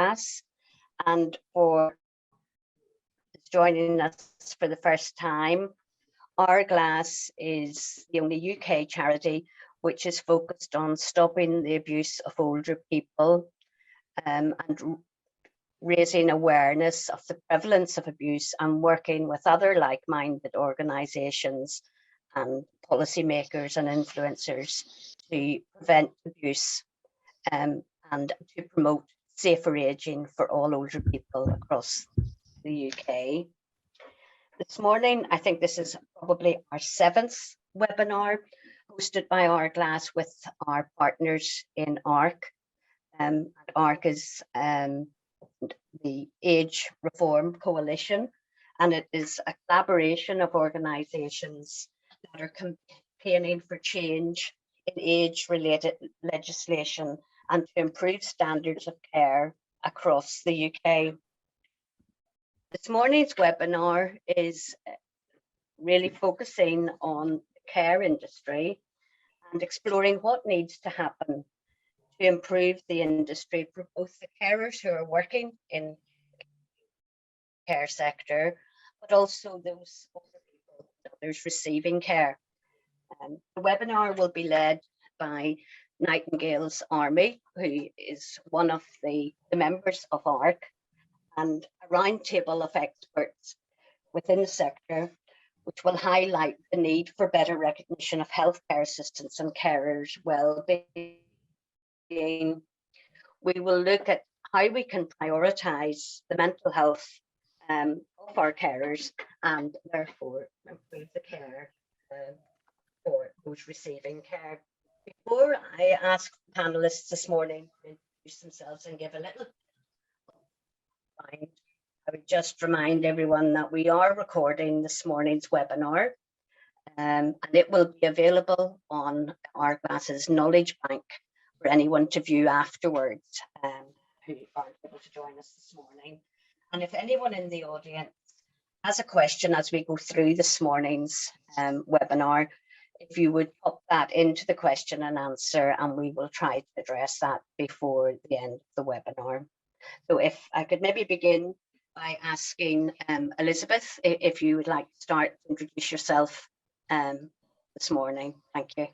Hourglass, and for joining us for the first time. Hourglass is the only UK charity which is focused on stopping the abuse of older people and raising awareness of the prevalence of abuse and working with other like-minded organisations and policymakers and influencers to prevent abuse and to promote safer ageing for all older people across the UK. This morning, I think this is probably our 7th webinar hosted by Hourglass with our partners in ARC. ARC is the Age Reform Coalition, and it is a collaboration of organisations that are campaigning for change in age-related legislation and to improve standards of care across the UK. This morning's webinar is really focusing on the care industry and exploring what needs to happen to improve the industry for both the carers who are working in the care sector, but also those older people, others receiving care. The webinar will be led by Nightingales Army, who is one of the members of ARC, and a roundtable of experts within the sector, which will highlight the need for better recognition of healthcare assistants and carers' well-being. We will look at how we can prioritise the mental health of our carers and therefore improve the care for those receiving care. Before I ask the panellists this morning to introduce themselves and give a little mind, I would just remind everyone that we are recording this morning's webinar and it will be available on Hourglass's Knowledge Bank for anyone to view afterwards who aren't able to join us this morning. And if anyone in the audience has a question as we go through this morning's webinar, if you would pop that into the question and answer, and we will try to address that before the end of the webinar. So if I could maybe begin by asking Elizabeth, if you would like to start to introduce yourself this morning. Thank you.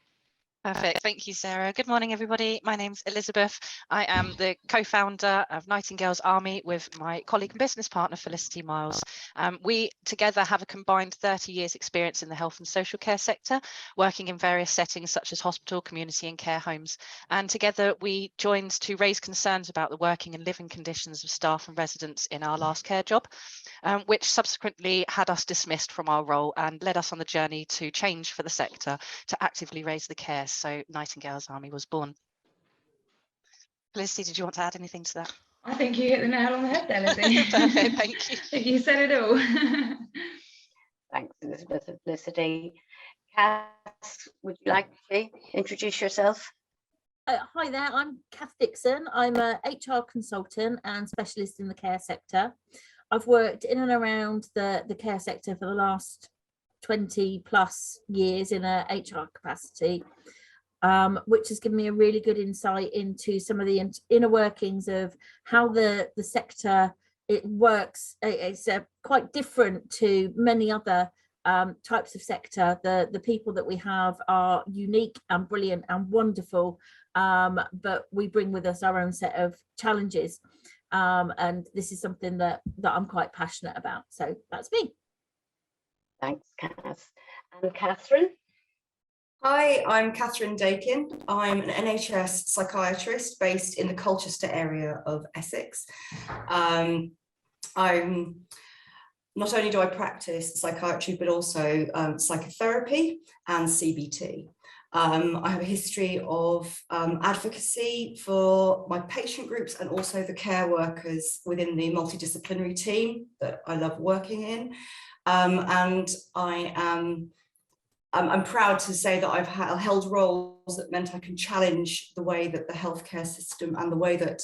Perfect. Thank you, Sarah. Good morning, everybody. My name's Elizabeth. I am the co-founder of Nightingales Army with my colleague and business partner, Felicity Miles. We together have a combined 30 years experience in the health and social care sector, working in various settings such as hospital, community and care homes. And together we joined to raise concerns about the working and living conditions of staff and residents in our last care job, which subsequently had us dismissed from our role and led us on the journey to change for the sector to actively raise the care. So Nightingales Army was born. Felicity, did you want to add anything to that? I think you hit the nail on the head there, Lizzie. Perfect, thank you. I think you said it all. Thanks, Elizabeth and Felicity. Cath, would you like to introduce yourself? Hi there, I'm Cath Dixon. I'm a HR consultant and specialist in the care sector. I've worked in and around the care sector for the last 20 plus years in a HR capacity, which has given me a really good insight into some of the inner workings of how the sector it works. It's quite different to many other types of sector. The people that we have are unique and brilliant and wonderful, but we bring with us our own set of challenges, and this is something that I'm quite passionate about. So that's me. Thanks, Cath. And Catherine? Hi, I'm Catherine Dakin. I'm an NHS psychiatrist based in the Colchester area of Essex. Not only do I practice psychiatry, but also psychotherapy and CBT. I have a history of advocacy for my patient groups and also the care workers within the multidisciplinary team that I love working in. And I'm proud to say that I've held roles that meant I can challenge the way that the healthcare system and the way that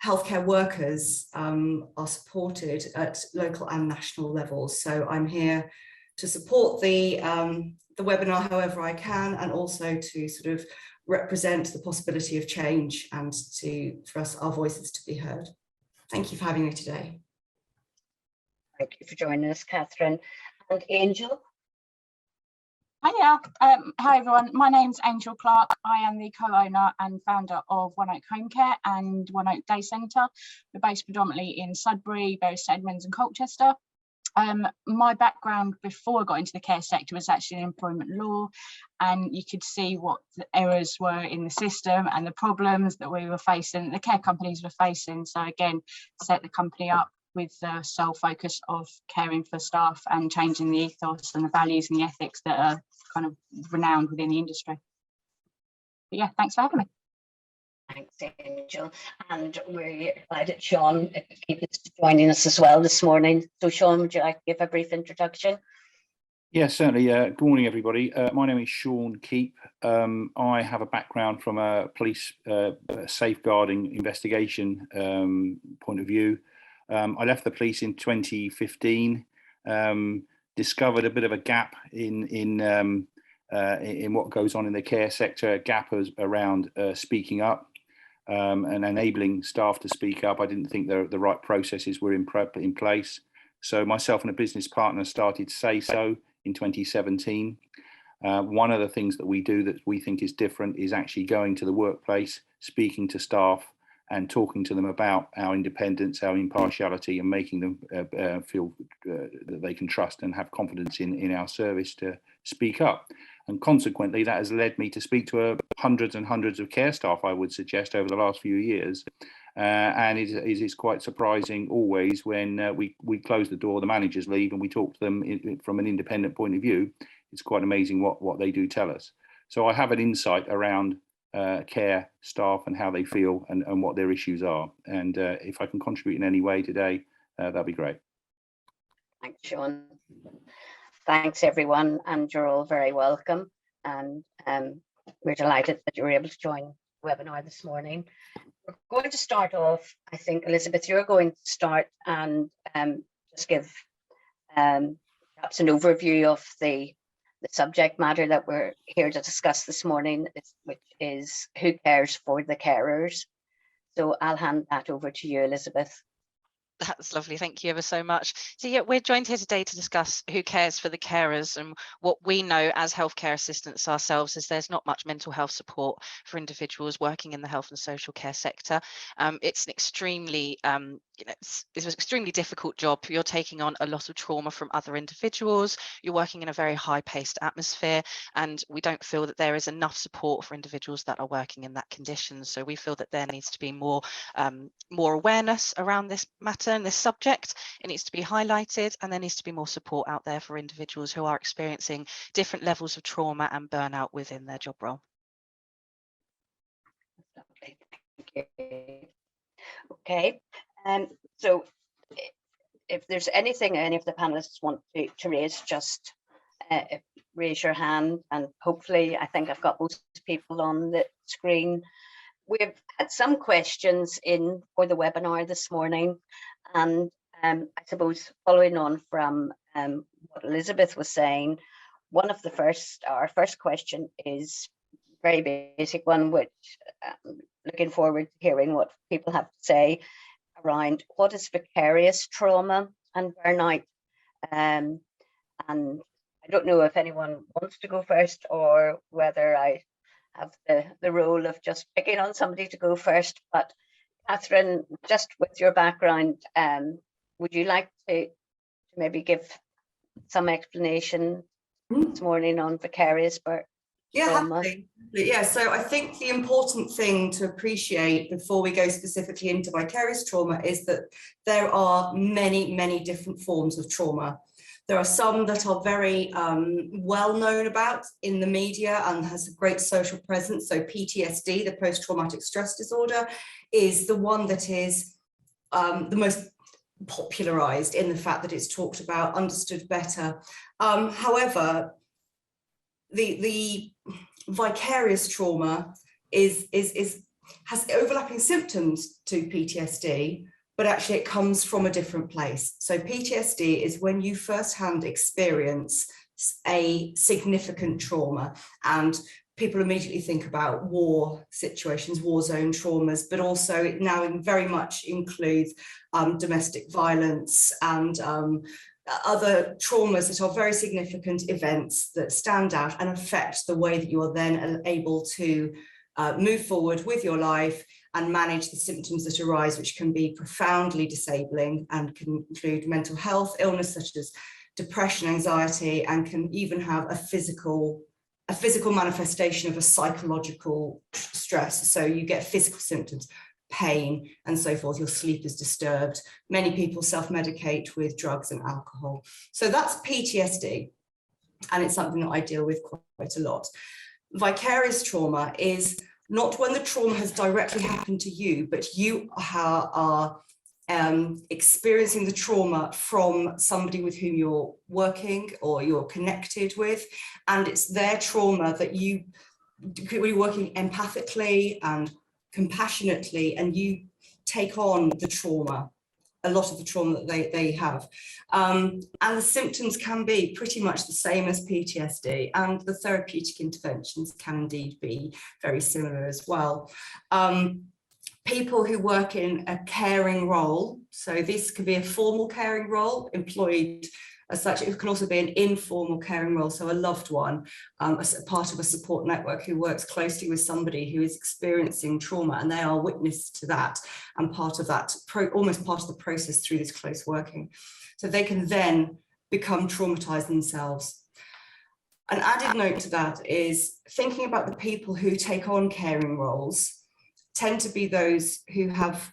healthcare workers are supported at local and national levels. So I'm here to support the webinar however I can, and also to sort of represent the possibility of change and for us, our voices to be heard. Thank you for having me today. Thank you for joining us, Catherine. And Angel? Hiya. Hi everyone, my name's Angel Clark. I am the co-owner and founder of One Oak Home Care and One Oak Day Centre. We're based predominantly in Sudbury, Bury St Edmunds and Colchester. My background before I got into the care sector was actually in employment law, and you could see what the errors were in the system and the problems that we were facing, the care companies were facing. So again, set the company up with the sole focus of caring for staff and changing the ethos and the values and the ethics that are kind of renowned within the industry. But yeah, thanks for having me. Thanks, Angel. And we're delighted Shaun is joining us as well this morning. So Shaun, would you like to give a brief introduction? Yes, certainly. Good morning, everybody. My name is Shaun Keep. I have a background from a police safeguarding investigation point of view. I left the police in 2015, discovered a bit of a gap in what goes on in the care sector, a gap around speaking up and enabling staff to speak up. I didn't think the right processes were in place. So myself and a business partner started Say So in 2017. One of the things that we do that we think is different is actually going to the workplace, speaking to staff and talking to them about our independence, our impartiality, and making them feel that they can trust and have confidence in our service to speak up. And consequently, that has led me to speak to hundreds and hundreds of care staff, I would suggest, over the last few years. And it is quite surprising always when we close the door, the managers leave, and we talk to them from an independent point of view. It's quite amazing what they do tell us. So I have an insight around care staff and how they feel and what their issues are. And if I can contribute in any way today, that'd be great. Thanks, Shaun. Thanks, everyone, and you're all very welcome. And we're delighted that you were able to join the webinar this morning. We're going to start off, I think, Elizabeth, you're going to start and just give perhaps an overview of the subject matter that we're here to discuss this morning, which is who cares for the carers. So I'll hand that over to you, Elizabeth. That's lovely. Thank you ever so much. So yeah, we're joined here today to discuss who cares for the carers, and what we know as healthcare assistants ourselves is there's not much mental health support for individuals working in the health and social care sector. It's an extremely it's an extremely difficult job. You're taking on a lot of trauma from other individuals. You're working in a very high-paced atmosphere, and we don't feel that there is enough support for individuals that are working in that condition. So we feel that there needs to be more awareness around this matter and this subject. It needs to be highlighted, and there needs to be more support out there for individuals who are experiencing different levels of trauma and burnout within their job role. Lovely. Thank you. Okay. So if there's anything any of the panelists want to raise, just raise your hand, and hopefully I think I've got most people on the screen. We've had some questions in for the webinar this morning, and I suppose following on from what Elizabeth was saying, our first question is a very basic one, which looking forward to hearing what people have to say around what is vicarious trauma and burnout. And I don't know if anyone wants to go first or whether I have the role of just picking on somebody to go first. But Catherine, just with your background, would you like to maybe give some explanation this morning on vicarious trauma? Happily. Yeah, so I think the important thing to appreciate before we go specifically into vicarious trauma is that there are many, many different forms of trauma. There are some that are very well known about in the media and has a great social presence. So PTSD, the post-traumatic stress disorder, is the one that is the most popularized in the fact that it's talked about, understood better. However, the vicarious trauma has overlapping symptoms to PTSD, but actually it comes from a different place. So PTSD is when you firsthand experience a significant trauma, and people immediately think about war situations, war zone traumas, but also it now very much includes domestic violence and other traumas that are very significant events that stand out and affect the way that you are then able to move forward with your life and manage the symptoms that arise, which can be profoundly disabling and can include mental health illness such as depression, anxiety, and can even have a physical manifestation of a psychological stress. So you get physical symptoms, pain, and so forth. Your sleep is disturbed. Many people self-medicate with drugs and alcohol. So that's PTSD, and it's something that I deal with quite a lot. Vicarious trauma is not when the trauma has directly happened to you, but you are experiencing the trauma from somebody with whom you're working or you're connected with, and it's their trauma that you're working empathically and compassionately, and you take on the trauma, a lot of the trauma that they have. And the symptoms can be pretty much the same as PTSD, and the therapeutic interventions can indeed be very similar as well. People who work in a caring role, so this could be a formal caring role, employed as such. It can also be an informal caring role, so a loved one, a part of a support network who works closely with somebody who is experiencing trauma, and they are witness to that and part of that, almost part of the process through this close working. So they can then become traumatized themselves. An added note to that is thinking about the people who take on caring roles tend to be those who have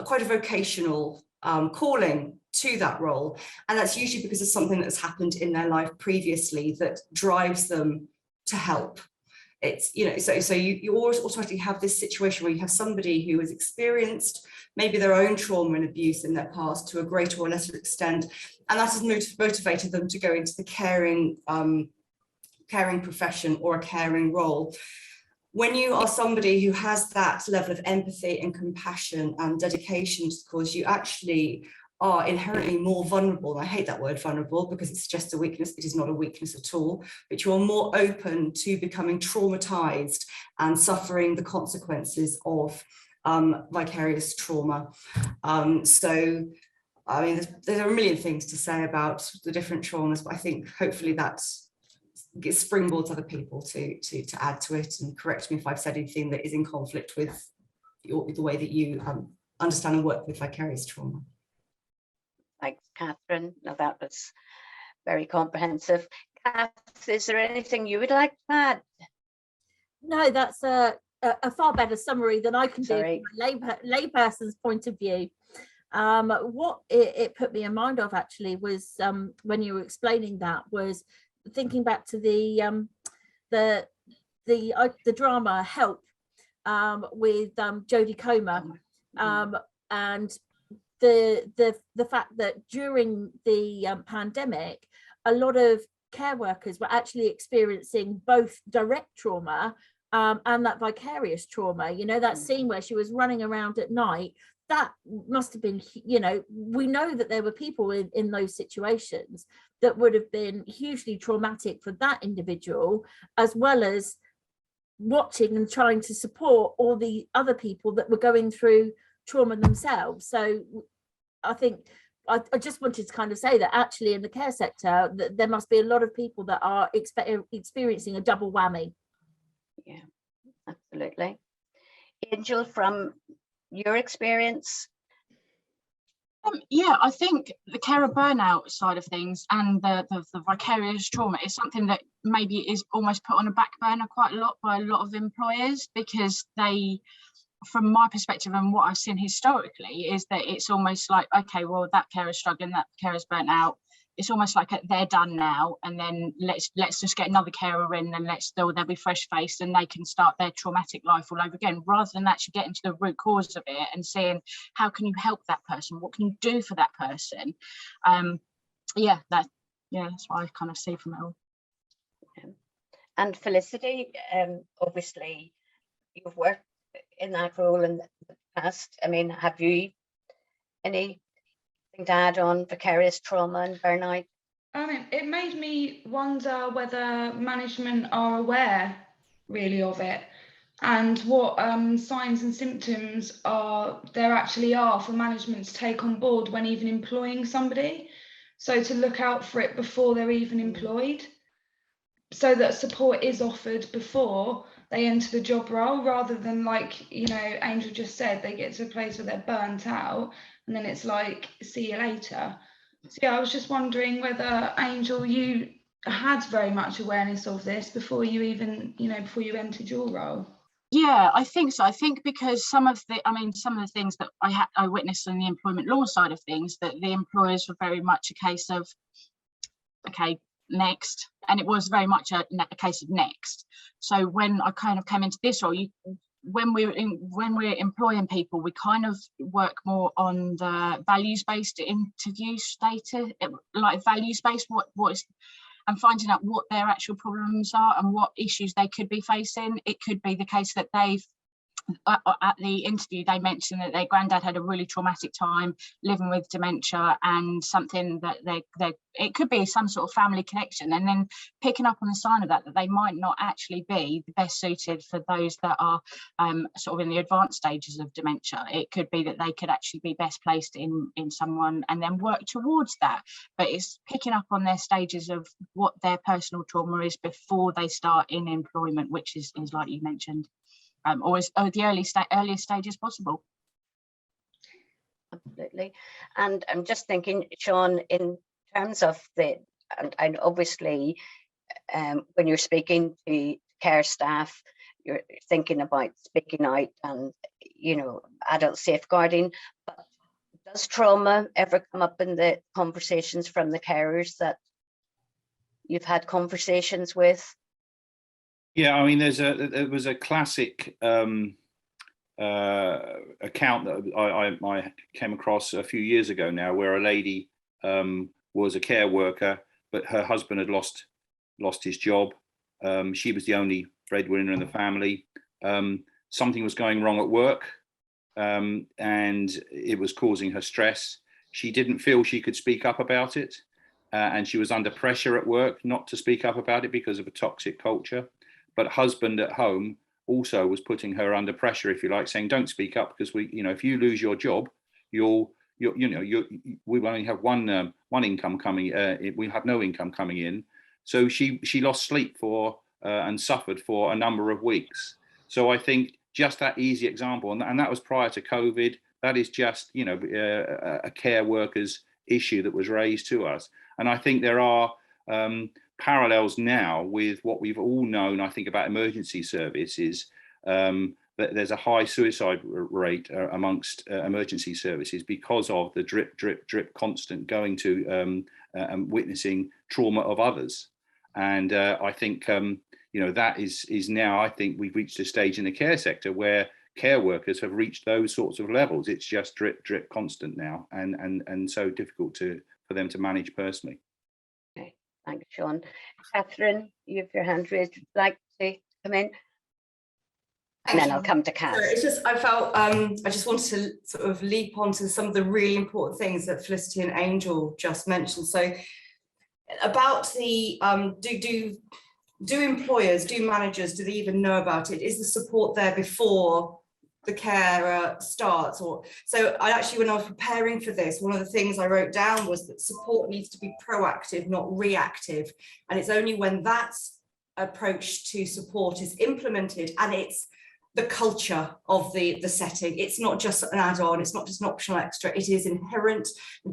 quite a vocational calling to that role, and that's usually because of something that's happened in their life previously that drives them to help. It's, you know, so you always automatically have this situation where you have somebody who has experienced maybe their own trauma and abuse in their past to a greater or lesser extent, and that has motivated them to go into the caring profession or a caring role. When you are somebody who has that level of empathy and compassion and dedication to the cause, you actually are inherently more vulnerable. And I hate that word vulnerable because it's just a weakness. It is not a weakness at all, but you are more open to becoming traumatized and suffering the consequences of vicarious trauma. So, I mean, there are a million things to say about the different traumas, but I think hopefully that springboards other people to add to it, and correct me if I've said anything that is in conflict with the way that you understand and work with vicarious trauma. Thanks, Catherine. Now that was very comprehensive. Cath, is there anything you would like to add? No, that's a far better summary than I can do Sorry. from a layperson's point of view. What it put me in mind of actually was when you were explaining that, was thinking back to the drama Help with Jodie Comer, and the fact that during the pandemic, a lot of care workers were actually experiencing both direct trauma and that vicarious trauma. You know, that scene where she was running around at night, that must have been, you know, we know that there were people in those situations that would have been hugely traumatic for that individual, as well as watching and trying to support all the other people that were going through trauma themselves. So I think I just wanted to kind of say that actually in the care sector, that there must be a lot of people that are experiencing a double whammy. Yeah, absolutely. Angel, from your experience? Yeah, I think the carer burnout side of things and the vicarious trauma is something that maybe is almost put on a back burner quite a lot by a lot of employers, because they, from my perspective and what I've seen historically, is that it's almost like, okay, well, that carer's struggling, that carer's burnt out. It's almost like they're done now, and then let's just get another carer in, and they'll be fresh faced and they can start their traumatic life all over again, rather than actually getting to the root cause of it and seeing how can you help that person, what can you do for that person. That's what I kind of see from it all. And Felicity, obviously you've worked in that role in the past. I mean, have you any to add on vicarious trauma and burnout? It made me wonder whether management are aware really of it, and what signs and symptoms there actually are for management to take on board when even employing somebody. So to look out for it before they're even employed, so that support is offered before they enter the job role, rather than, like, you know, Angel just said, they get to a place where they're burnt out and then it's like, see you later. So yeah, I was just wondering whether, Angel, you had very much awareness of this before you even, you know, before you entered your role. Yeah, I think so. I think because some of the things that I witnessed in the employment law side of things, that the employers were very much a case of, okay, next, and it was very much a case of next. So when I kind of came into this role, when we're employing people, we kind of work more on the values-based interview status, like values-based, what is, and finding out what their actual problems are and what issues they could be facing. It could be the case that they've, at the interview, they mentioned that their granddad had a really traumatic time living with dementia, and something that it could be some sort of family connection, and then picking up on the sign of that they might not actually be the best suited for those that are sort of in the advanced stages of dementia. It could be that they could actually be best placed in someone, and then work towards that. But it's picking up on their stages of what their personal trauma is before they start in employment, which is like you mentioned. Or the earliest stages possible. Absolutely. And I'm just thinking, Shaun, in terms of and obviously when you're speaking to care staff, you're thinking about speaking out and, you know, adult safeguarding, but does trauma ever come up in the conversations from the carers that you've had conversations with? Yeah, I mean, there was a classic account that I came across a few years ago now, where a lady was a care worker, but her husband had lost his job. She was the only breadwinner in the family. Something was going wrong at work, and it was causing her stress. She didn't feel she could speak up about it, and she was under pressure at work not to speak up about it because of a toxic culture. But husband at home also was putting her under pressure, if you like, saying, don't speak up, because if you lose your job, we only have one income coming. We have no income coming in. So she lost sleep for and suffered for a number of weeks. So I think just that easy example, and that was prior to COVID. That is just a care worker's issue that was raised to us. And I think there are parallels now with what we've all known, I think, about emergency services, that there's a high suicide rate amongst emergency services because of the drip, drip, drip, constant going to and witnessing trauma of others. And I think, that is now, I think we've reached a stage in the care sector where care workers have reached those sorts of levels. It's just drip, drip, constant now, and so difficult for them to manage personally. Okay. Thanks, Shaun. Catherine, you have your hand raised. Would you like to come in? And then I'll come to Cath. It's just, I felt, I just wanted to sort of leap onto some of the really important things that Felicity and Angel just mentioned. So about the, do employers, do managers, do they even know about it? Is the support there before the carer starts? Or so when I was preparing for this, one of the things I wrote down was that support needs to be proactive, not reactive. And it's only when that approach to support is implemented and it's the culture of the setting, it's not just an add-on, it's not just an optional extra, it is inherent,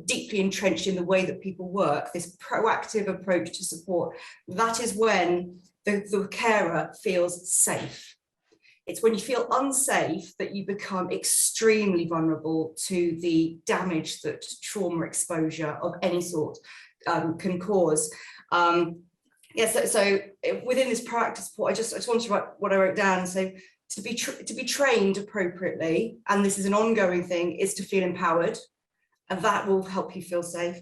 deeply entrenched in the way that people work, this proactive approach to support. That is when the carer feels safe. It's when you feel unsafe that you become extremely vulnerable to the damage that trauma exposure of any sort can cause. So within this proactive support, I just wanted to write what I wrote down. So to be trained appropriately, and this is an ongoing thing, is to feel empowered, and that will help you feel safe.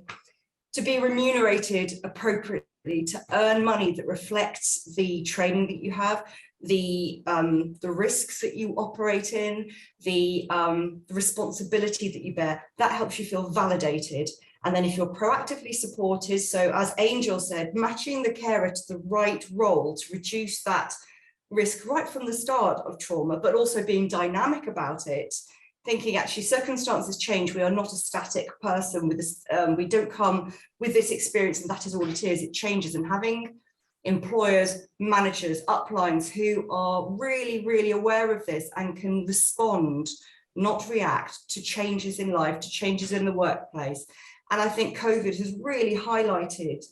To be remunerated appropriately, to earn money that reflects the training that you have, the risks that you operate in, the responsibility that you bear, that helps you feel validated. And then if you're proactively supported, so as Angel said, matching the carer to the right role to reduce that risk right from the start of trauma, but also being dynamic about it, thinking actually circumstances change. We are not a static person with this, we don't come with this experience and that is all it is. It changes, and having employers, managers, uplines who are really, really aware of this and can respond, not react to changes in life, to changes in the workplace. And I think COVID has really highlighted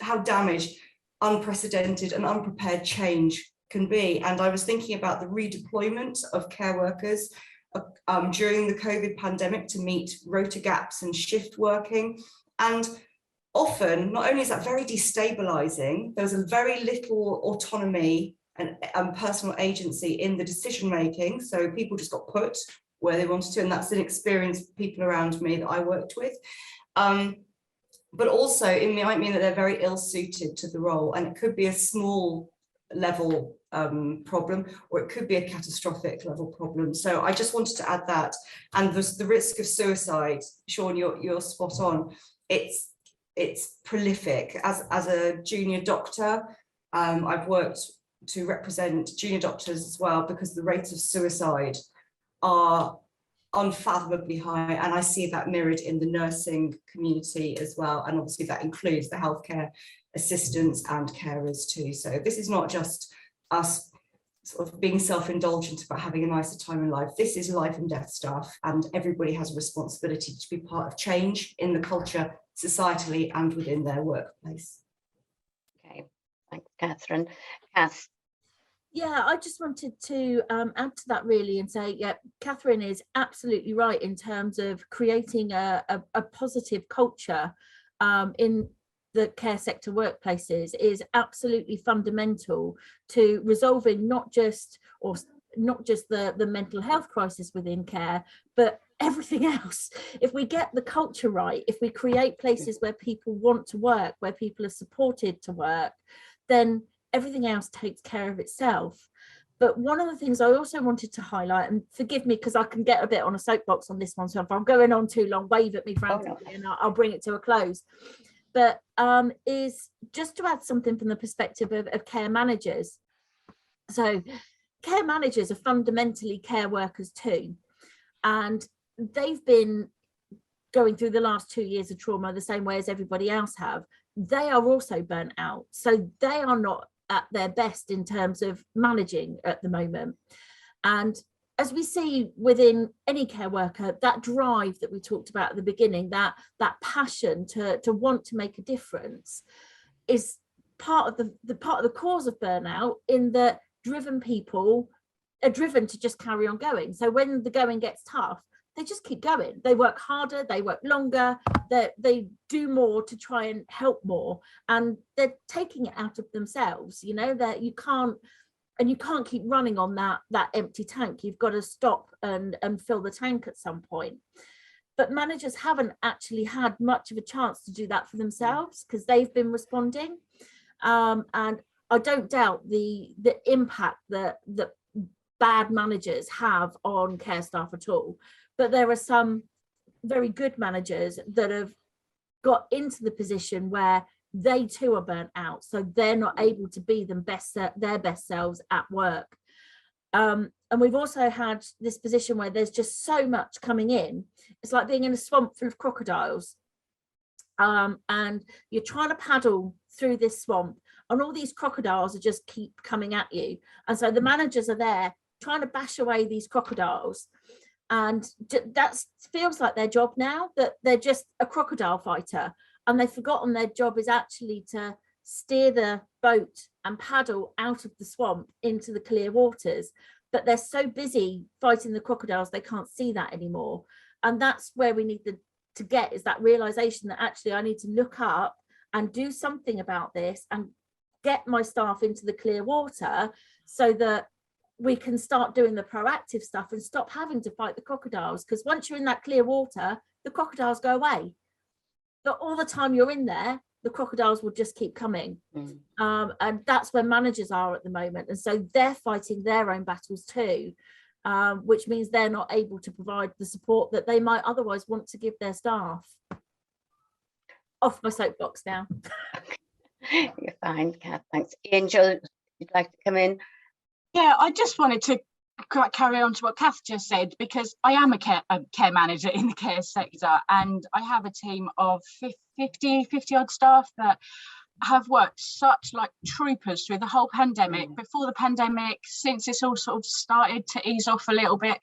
how damaged unprecedented and unprepared change can be. And I was thinking about the redeployment of care workers during the COVID pandemic to meet rota gaps and shift working. And often, not only is that very destabilizing, there's a very little autonomy and personal agency in the decision making. So people just got put where they wanted to, and that's an experience people around me that I worked with. But also it might mean that they're very ill suited to the role, and it could be a small level problem, or it could be a catastrophic level problem. So I just wanted to add that. And the risk of suicide, Shaun, you're spot on. It's prolific. As a junior doctor, I've worked to represent junior doctors as well, because the rates of suicide are unfathomably high, and I see that mirrored in the nursing community as well, and obviously that includes the healthcare assistants and carers too. So this is not just us sort of being self-indulgent about having a nicer time in life. This is life and death stuff, and everybody has a responsibility to be part of change in the culture, societally, and within their workplace. Okay, thanks, Catherine. Cath. Yeah, I just wanted to add to that really and say, yeah, Catherine is absolutely right in terms of creating a positive culture in the care sector workplaces is absolutely fundamental to resolving not just the mental health crisis within care, but everything else. If we get the culture right, if we create places where people want to work, where people are supported to work, then everything else takes care of itself. But one of the things I also wanted to highlight, and forgive me because I can get a bit on a soapbox on this one, so if I'm going on too long, wave at me frantically and I'll bring it to a close. But is just to add something from the perspective of care managers. So care managers are fundamentally care workers too, and they've been going through the last 2 years of trauma the same way as everybody else have. They are also burnt out, so they are not at their best in terms of managing at the moment. And as we see within any care worker, that drive that we talked about at the beginning, that passion to want to make a difference is part of the cause of burnout, in that driven people are driven to just carry on going. So when the going gets tough, they just keep going. They work harder, they work longer, they do more to try and help more, and they're taking it out of themselves, you know, that you can't keep running on that empty tank. You've got to stop and fill the tank at some point. But managers haven't actually had much of a chance to do that for themselves because they've been responding. And I don't doubt the impact that bad managers have on care staff at all. But there are some very good managers that have got into the position where they too are burnt out, so they're not able to be their best selves at work. And we've also had this position where there's just so much coming in. It's like being in a swamp full of crocodiles, and you're trying to paddle through this swamp, and all these crocodiles are just keep coming at you. And so the managers are there trying to bash away these crocodiles. And that feels like their job now, that they're just a crocodile fighter, and they've forgotten their job is actually to steer the boat and paddle out of the swamp into the clear waters. But they're so busy fighting the crocodiles, they can't see that anymore. And that's where we need to get, is that realization that actually I need to look up and do something about this and get my staff into the clear water, so that we can start doing the proactive stuff and stop having to fight the crocodiles. Because once you're in that clear water, the crocodiles go away. But all the time you're in there, the crocodiles will just keep coming. And that's where managers are at the moment. And so they're fighting their own battles too, which means they're not able to provide the support that they might otherwise want to give their staff. Off my soapbox now. You're fine, Cath, thanks. Angel, you'd like to come in? Yeah, I just wanted to carry on to what Cath just said, because I am a care manager in the care sector, and I have a team of 50 odd staff that have worked such like troopers through the whole pandemic, before the pandemic, since it's all sort of started to ease off a little bit.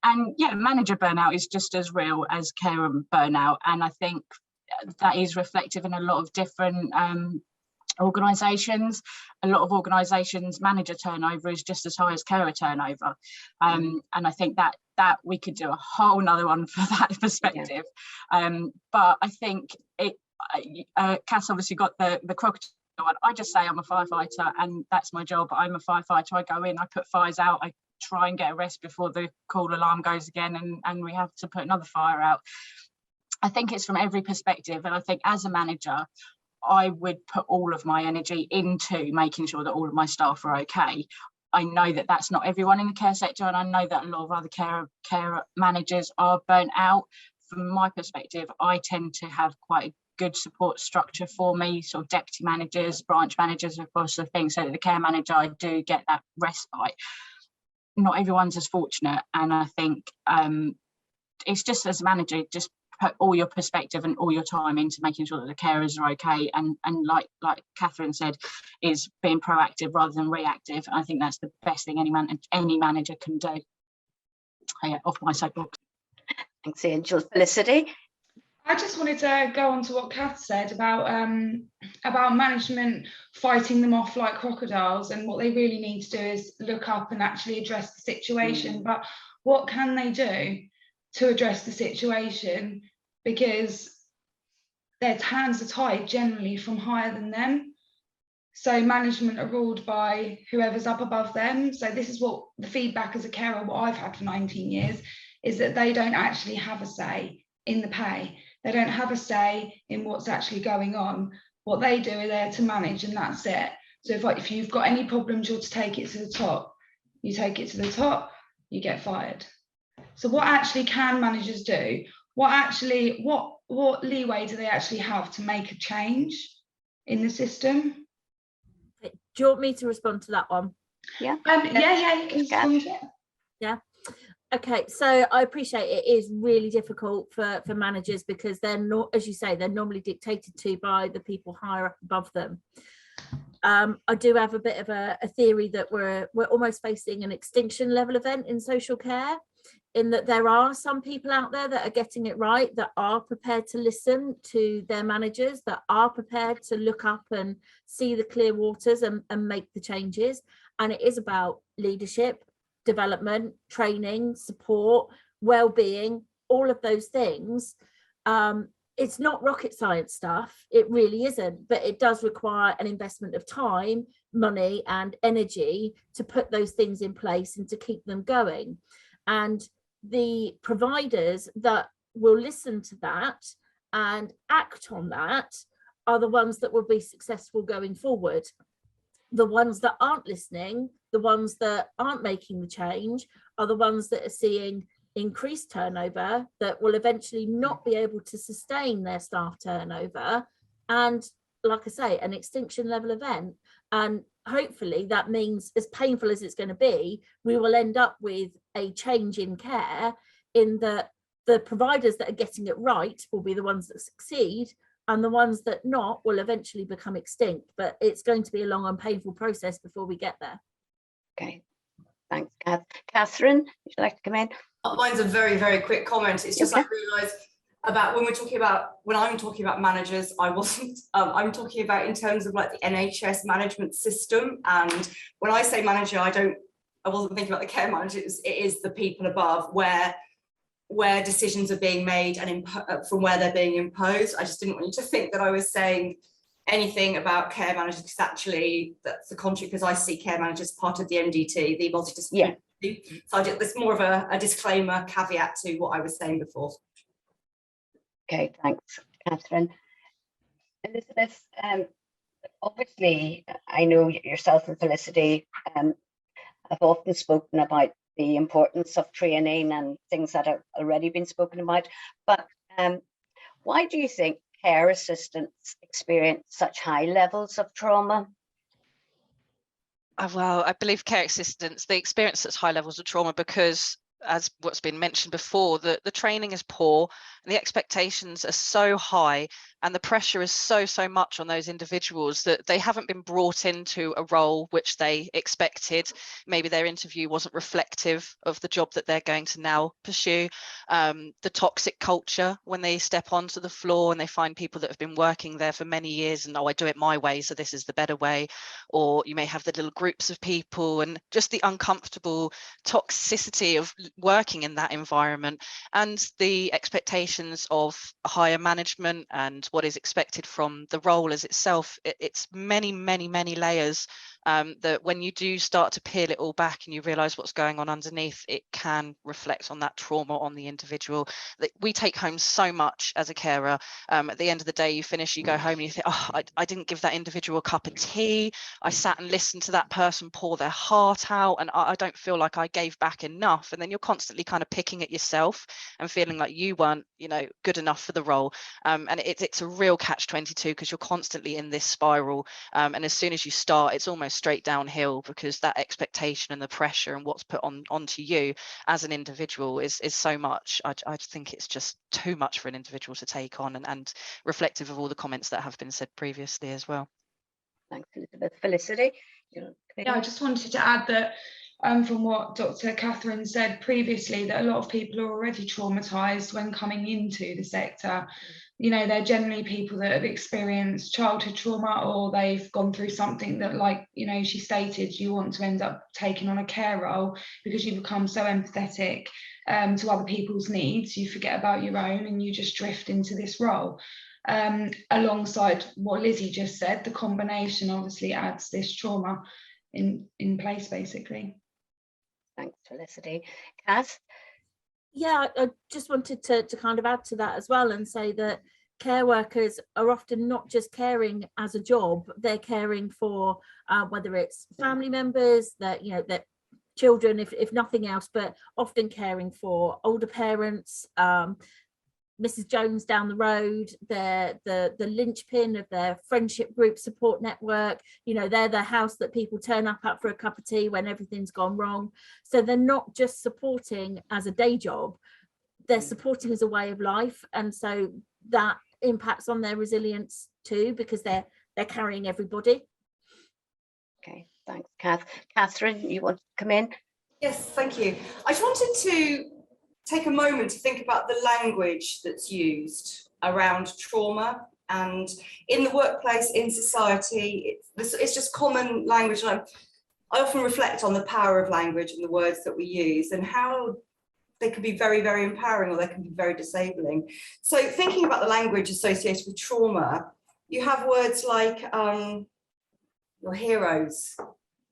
And yeah, manager burnout is just as real as carer burnout, and I think that is reflective in a lot of different organisations. A lot of organisations manager turnover is just as high as carer turnover, and I think that we could do a whole nother one for that perspective. But I think Cass obviously got the crocodile one. I just say I'm a firefighter and that's my job. I'm a firefighter. I go in, I put fires out, I try and get a rest before the call alarm goes again, and we have to put another fire out. I think it's from every perspective, and I think as a manager I would put all of my energy into making sure that all of my staff are okay. I know that that's not everyone in the care sector, and I know that a lot of other care managers are burnt out. From my perspective, I tend to have quite a good support structure for me, sort of deputy managers, branch managers, across the thing, so that the care manager, I do get that respite. Not everyone's as fortunate, and I think it's just as a manager, just put all your perspective and all your time into making sure that the carers are okay, and like Catherine said, is being proactive rather than reactive. I think that's the best thing any manager can do. Off my soapbox. Thanks, Angel. Felicity? I just wanted to go on to what Cath said about management fighting them off like crocodiles, and what they really need to do is look up and actually address the situation. But what can they do to address the situation? Because their hands are tied generally from higher than them. So management are ruled by whoever's up above them. So this is what the feedback as a carer, what I've had for 19 years, is that they don't actually have a say in the pay. They don't have a say in what's actually going on. What they do are there to manage, and that's it. So if you've got any problems, you're to take it to the top. You take it to the top, you get fired. So what actually can managers do? What leeway do they actually have to make a change in the system? Do you want me to respond to that one? Yeah, you can respond to it. Yeah. Okay, so I appreciate it is really difficult for managers, because they're not, as you say, they're normally dictated to by the people higher up above them. I do have a bit of a theory that we're almost facing an extinction level event in social care, in that there are some people out there that are getting it right, that are prepared to listen to their managers, that are prepared to look up and see the clear waters and make the changes. And it is about leadership, development, training, support, well-being, all of those things. It's not rocket science stuff, it really isn't, but it does require an investment of time, money and energy to put those things in place and to keep them going. And the providers that will listen to that and act on that are the ones that will be successful going forward. The ones that aren't listening, the ones that aren't making the change, are the ones that are seeing increased turnover, that will eventually not be able to sustain their staff turnover, and like I say, an extinction level event. And hopefully that means, as painful as it's going to be, we will end up with a change in care, in that the providers that are getting it right will be the ones that succeed, and the ones that not will eventually become extinct. But it's going to be a long and painful process before we get there. Okay, thanks, Cath. Catherine, would you like to come in? Mine's a very, very quick comment. It's just, okay. I realised about when I'm talking about managers, I'm talking about in terms of like the NHS management system. And when I say manager, I wasn't thinking about the care managers. It is the people above, where decisions are being made and from where they're being imposed. I just didn't want you to think that I was saying anything about care managers, because actually that's the contrary, because I see care managers part of the MDT, the multidisciplinary. Yeah. So there's more of a disclaimer, caveat to what I was saying before. Okay, thanks, Catherine. Elizabeth, obviously, I know yourself and Felicity have often spoken about the importance of training and things that have already been spoken about, but why do you think care assistants experience such high levels of trauma? Well, I believe care assistants, they experience such high levels of trauma because, as what's been mentioned before, the training is poor and the expectations are so high and the pressure is so much on those individuals that they haven't been brought into a role which they expected. Maybe their interview wasn't reflective of the job that they're going to now pursue. The toxic culture when they step onto the floor and they find people that have been working there for many years and, oh, I do it my way, so this is the better way. Or you may have the little groups of people and just the uncomfortable toxicity of working in that environment, and the expectations of higher management and what is expected from the role as itself. It's many layers that when you do start to peel it all back and you realize what's going on underneath, it can reflect on that trauma on the individual. We take home so much as a carer. At the end of the day, you finish, you go home and you think, oh, I didn't give that individual a cup of tea. I sat and listened to that person pour their heart out and I don't feel like I gave back enough. And then you're constantly kind of picking at yourself and feeling like you weren't, good enough for the role. And it's a real catch-22 because you're constantly in this spiral. And as soon as you start, it's almost straight downhill because that expectation and the pressure and what's put onto you as an individual is so much. I think it's just too much for an individual to take on, and reflective of all the comments that have been said previously as well. Thanks, Elizabeth. Felicity? Yeah, I just wanted to add that from what Dr. Catherine said previously, that a lot of people are already traumatised when coming into the sector. They're generally people that have experienced childhood trauma, or they've gone through something that, like, she stated, you want to end up taking on a care role because you become so empathetic to other people's needs, you forget about your own and you just drift into this role. Alongside what Lizzie just said, the combination obviously adds this trauma in place, basically. Thanks, Felicity. Cath? Yeah, I just wanted to kind of add to that as well and say that care workers are often not just caring as a job, they're caring for whether it's family members, that their children, if nothing else, but often caring for older parents, Mrs. Jones down the road, they're the linchpin of their friendship group support network. They're the house that people turn up at for a cup of tea when everything's gone wrong. So they're not just supporting as a day job, they're supporting as a way of life. And so that impacts on their resilience too, because they're carrying everybody. Okay, thanks, Cath. Catherine, you want to come in? Yes, thank you. I just wanted to take a moment to think about the language that's used around trauma and in the workplace, in society. It's just common language. And I often reflect on the power of language and the words that we use and how they can be very, very empowering, or they can be very disabling. So thinking about the language associated with trauma, you have words like your heroes.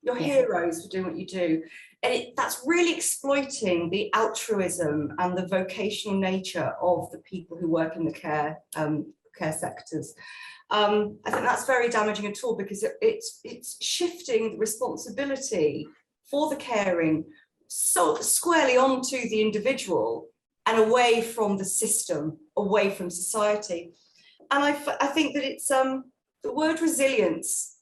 You're heroes for doing what you do. And that's really exploiting the altruism and the vocational nature of the people who work in the care sectors. I think that's very damaging at all, because it's shifting the responsibility for the caring so squarely onto the individual and away from the system, away from society. And I think that it's the word resilience.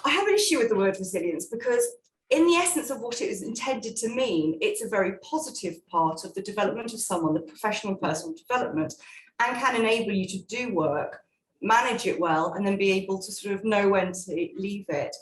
I have an issue with the word resilience because in the essence of what it is intended to mean, it's a very positive part of the development of someone, the professional personal development, and can enable you to do work, manage it well, and then be able to sort of know when to leave it.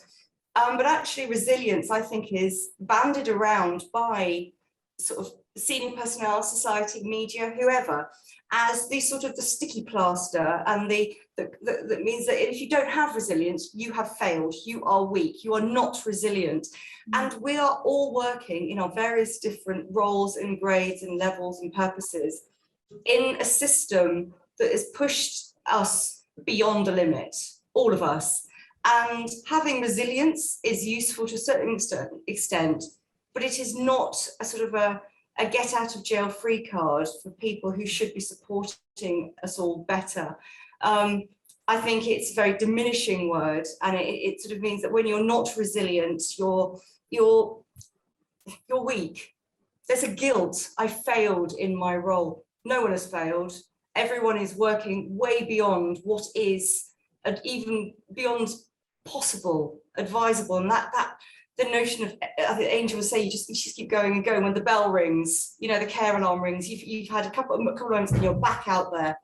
But actually resilience, I think, is bandied around by sort of senior personnel, society, media, whoever, as the sort of the sticky plaster, and that means that if you don't have resilience, you have failed, you are weak, you are not resilient. And we are all working in our various different roles and grades and levels and purposes in a system that has pushed us beyond the limit, all of us. And having resilience is useful to a certain extent, but it is not a sort of a get out of jail free card for people who should be supporting us all better. I think it's a very diminishing word, and it sort of means that when you're not resilient, you're weak. There's a guilt. I failed in my role. No one has failed. Everyone is working way beyond what is, and even beyond possible advisable. And that the notion of, I think Angel was saying, you just keep going and going. When the bell rings, you know, the care alarm rings, you've had a couple of moments and you're back out there.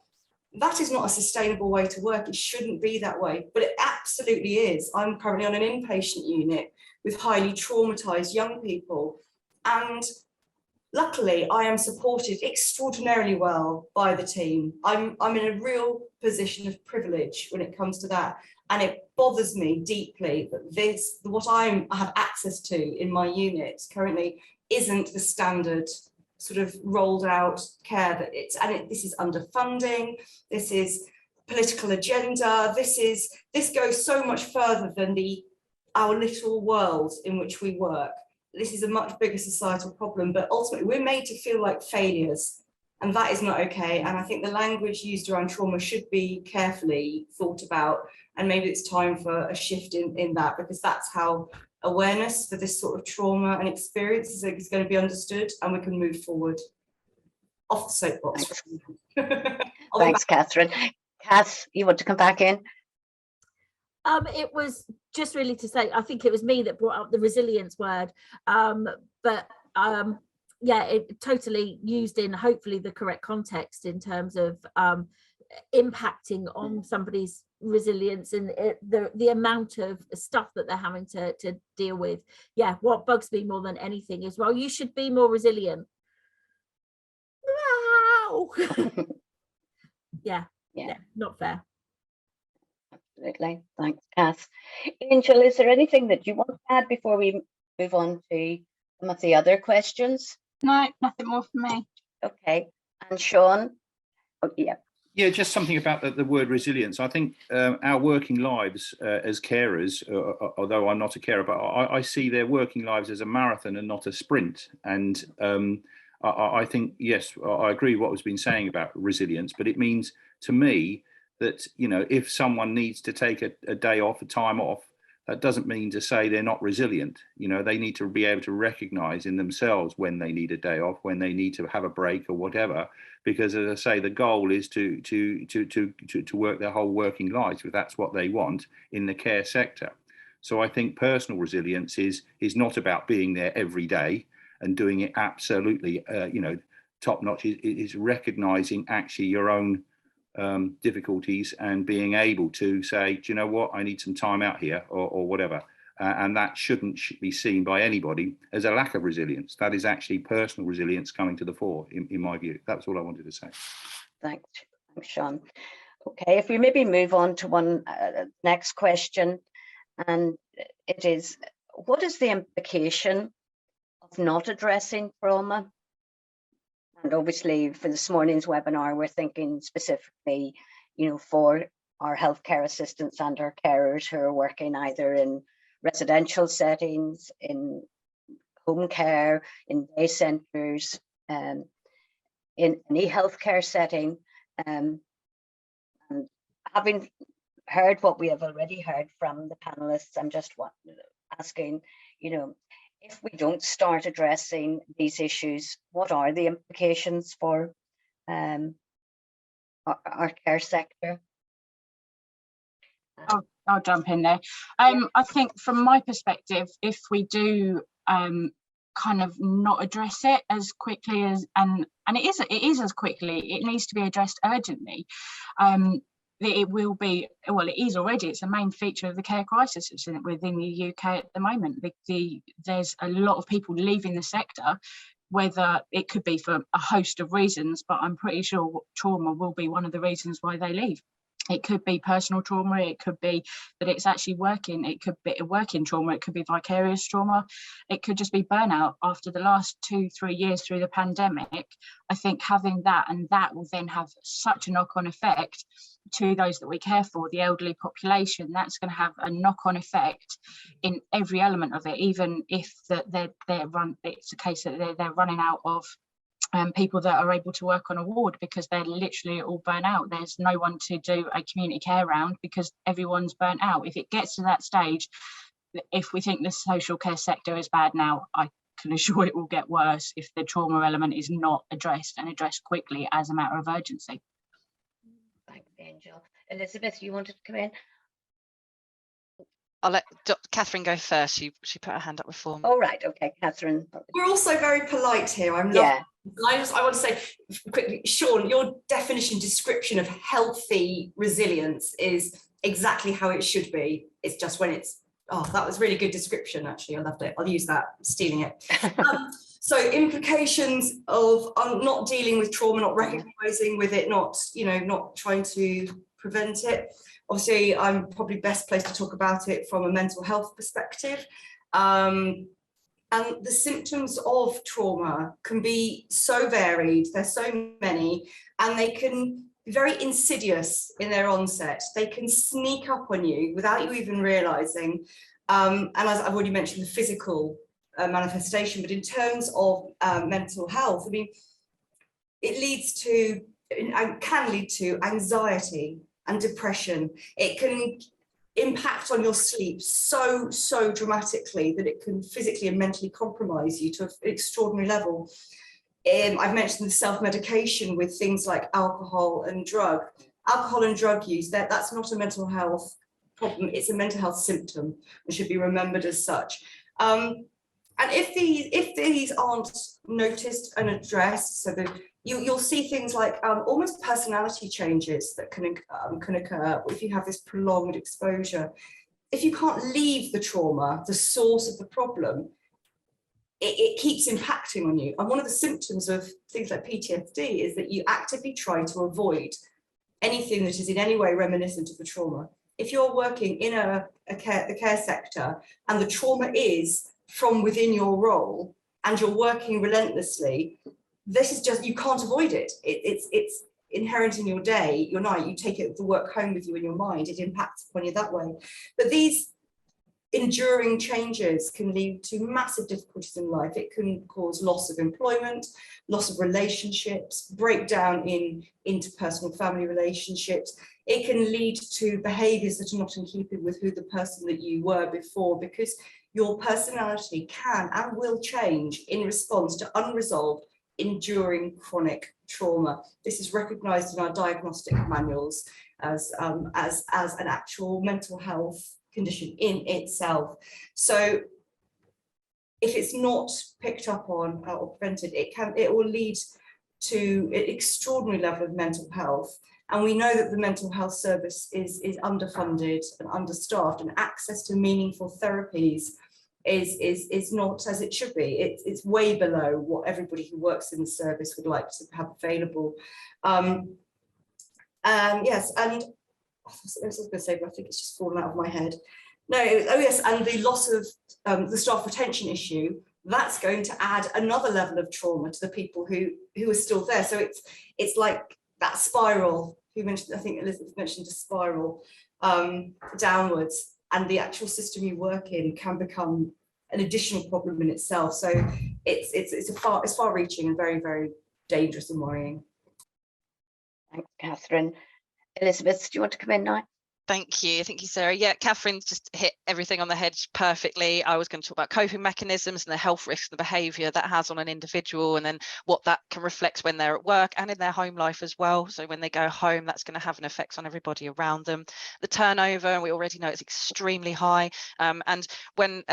That is not a sustainable way to work. It shouldn't be that way, but it absolutely is. I'm currently on an inpatient unit with highly traumatized young people, and luckily I am supported extraordinarily well by the team. I'm in a real position of privilege when it comes to that, and it bothers me deeply that what I have access to in my unit currently isn't the standard sort of rolled out care that this is underfunding, this is political agenda, this goes so much further than our little world in which we work. This is a much bigger societal problem, but ultimately we're made to feel like failures, and that is not okay. And I think the language used around trauma should be carefully thought about, and maybe it's time for a shift in that, because that's how awareness for this sort of trauma and experience is going to be understood, and we can move forward. Off the soapbox. Thanks, Catherine. Cath, you want to come back in? It was just really to say, I think it was me that brought up the resilience word, but yeah, it totally used in hopefully the correct context in terms of impacting on somebody's resilience and the amount of stuff that they're having to deal with. Yeah, what bugs me more than anything is, well, you should be more resilient. Wow. yeah, not fair. Absolutely. Thanks, Cath. Angel, is there anything that you want to add before we move on to some of the other questions? No, nothing more from me. Okay. And Shaun? Oh, yeah. Yeah, just something about the word resilience. I think our working lives as carers, although I'm not a carer, but I see their working lives as a marathon and not a sprint. And I think, yes, I agree with what was been saying about resilience, but it means to me that, you know, if someone needs to take a day off, a time off, that doesn't mean to say they're not resilient. You know, they need to be able to recognize in themselves when they need a day off, when they need to have a break or whatever, because as I say, the goal is to work their whole working lives, if that's what they want in the care sector. So I think personal resilience is not about being there every day and doing it absolutely, you know, top notch. It is recognizing actually your own difficulties and being able to say, do you know what, I need some time out here or whatever. And that should be seen by anybody as a lack of resilience. That is actually personal resilience coming to the fore, in my view. That's all I wanted to say. Thanks, Shaun. Okay, if we maybe move on to one next question, and it is, what is the implication of not addressing trauma? And obviously for this morning's webinar, we're thinking specifically, you know, for our healthcare assistants and our carers who are working either in residential settings, in home care, in day centres, in any healthcare setting. And having heard what we have already heard from the panelists, I'm just asking, you know, if we don't start addressing these issues, what are the implications for our care sector? I'll jump in there. I think from my perspective, if we do kind of not address it as quickly as, and it is as quickly, it needs to be addressed urgently. It will be, well, it is already, it's a main feature of the care crisis within the UK at the moment. There's a lot of people leaving the sector, whether it could be for a host of reasons, but I'm pretty sure trauma will be one of the reasons why they leave. It could be personal trauma, it could be that it's actually working, it could be a working trauma, it could be vicarious trauma, it could just be burnout. After the last 2-3 years through the pandemic, I think having that, and that will then have such a knock-on effect to those that we care for, the elderly population. That's going to have a knock-on effect in every element of it, even if it's a case that they're running out of people that are able to work on a ward because they're literally all burnt out. There's no one to do a community care round because everyone's burnt out. If it gets to that stage, if we think the social care sector is bad now, I can assure it will get worse if the trauma element is not addressed and addressed quickly as a matter of urgency. Thanks, Angel. Elizabeth, you wanted to come in? I'll let Catherine go first. She put her hand up before me. All right, okay, Catherine. We're also very polite here. I want to say quickly, Shaun, your description of healthy resilience is exactly how it should be. It's just when it's, oh, that was really good description, actually. I loved it. I'll use that, stealing it. So implications of not dealing with trauma, not recognizing with it, not trying to prevent it. Obviously, I'm probably best placed to talk about it from a mental health perspective. And the symptoms of trauma can be so varied, there's so many, and they can be very insidious in their onset. They can sneak up on you without you even realizing. And as I've already mentioned, the physical manifestation, but in terms of mental health, I mean, it can lead to anxiety and depression. It can impact on your sleep so dramatically that it can physically and mentally compromise you to an extraordinary level. I've mentioned the self-medication with things like alcohol and drug use. That's not a mental health problem, it's a mental health symptom and should be remembered as such. And if these aren't noticed and addressed, so that you'll see things like almost personality changes that can occur if you have this prolonged exposure. If you can't leave the trauma, the source of the problem, it keeps impacting on you. And one of the symptoms of things like PTSD is that you actively try to avoid anything that is in any way reminiscent of the trauma. If you're working in the care sector and the trauma is from within your role and you're working relentlessly, this is just, you can't avoid it. It's inherent in your day, your night. You take it the work home with you in your mind. It impacts upon you that way. But these enduring changes can lead to massive difficulties in life. It can cause loss of employment, loss of relationships, breakdown in interpersonal family relationships. It can lead to behaviours that are not in keeping with who the person that you were before, because your personality can and will change in response to unresolved, enduring chronic trauma. This is recognised in our diagnostic manuals as an actual mental health condition in itself. So if it's not picked up on or prevented, it will lead to an extraordinary level of mental health. And we know that the mental health service is underfunded and understaffed, and access to meaningful therapies is not as it should be. It's way below what everybody who works in the service would like to have available. Yes, and I was going to say, but I think it's just fallen out of my head. No, oh yes, and the loss of the staff retention issue, that's going to add another level of trauma to the people who are still there. So it's like that spiral. You mentioned, I think Elizabeth mentioned a spiral downwards, and the actual system you work in can become an additional problem in itself. So it's far-reaching and very, very dangerous and worrying. Thanks, Catherine. Elizabeth, do you want to come in now? Thank you, Sarah. Yeah, Catherine's just hit everything on the head perfectly. I was going to talk about coping mechanisms and the health risks, the behaviour that has on an individual, and then what that can reflect when they're at work and in their home life as well. So when they go home, that's going to have an effect on everybody around them. The turnover, we already know it's extremely high. And when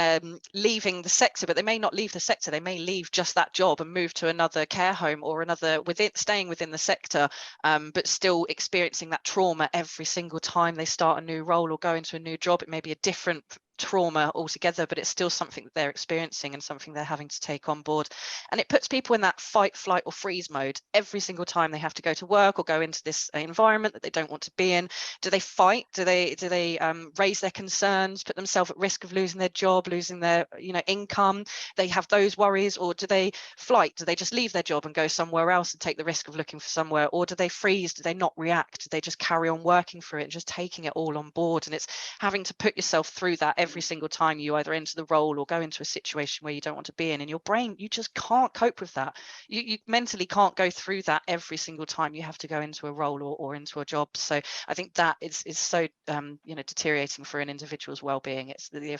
leaving the sector, but they may not leave the sector, they may leave just that job and move to another care home or another staying within the sector, but still experiencing that trauma every single time they start a new role or go into a new job. It may be a different trauma altogether, but it's still something that they're experiencing and something they're having to take on board. And it puts people in that fight, flight or freeze mode every single time they have to go to work or go into this environment that they don't want to be in. Do they fight? Do they raise their concerns, put themselves at risk of losing their job, losing their income? They have those worries. Or do they flight? Do they just leave their job and go somewhere else and take the risk of looking for somewhere? Or do they freeze? Do they not react? Do they just carry on working for it and just taking it all on board? And it's having to put yourself through that every single time you either enter the role or go into a situation where you don't want to be in. And your brain, you just can't cope with that. You mentally can't go through that every single time you have to go into a role or into a job. So I think that is so deteriorating for an individual's well-being. It's the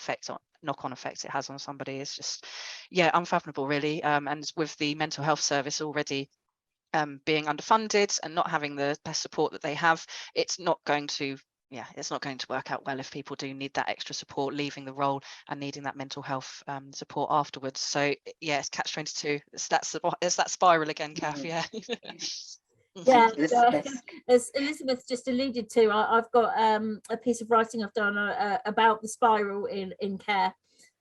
knock-on effect it has on somebody is just unfathomable, really. And with the mental health service already being underfunded and not having the best support that they have, it's not going to yeah, it's not going to work out well if people do need that extra support leaving the role and needing that mental health support afterwards. So yeah, it's catch-22. It's that spiral again, Cath. Yeah. Yeah, Elizabeth. as Elizabeth just alluded to, I've got a piece of writing I've done about the spiral in care,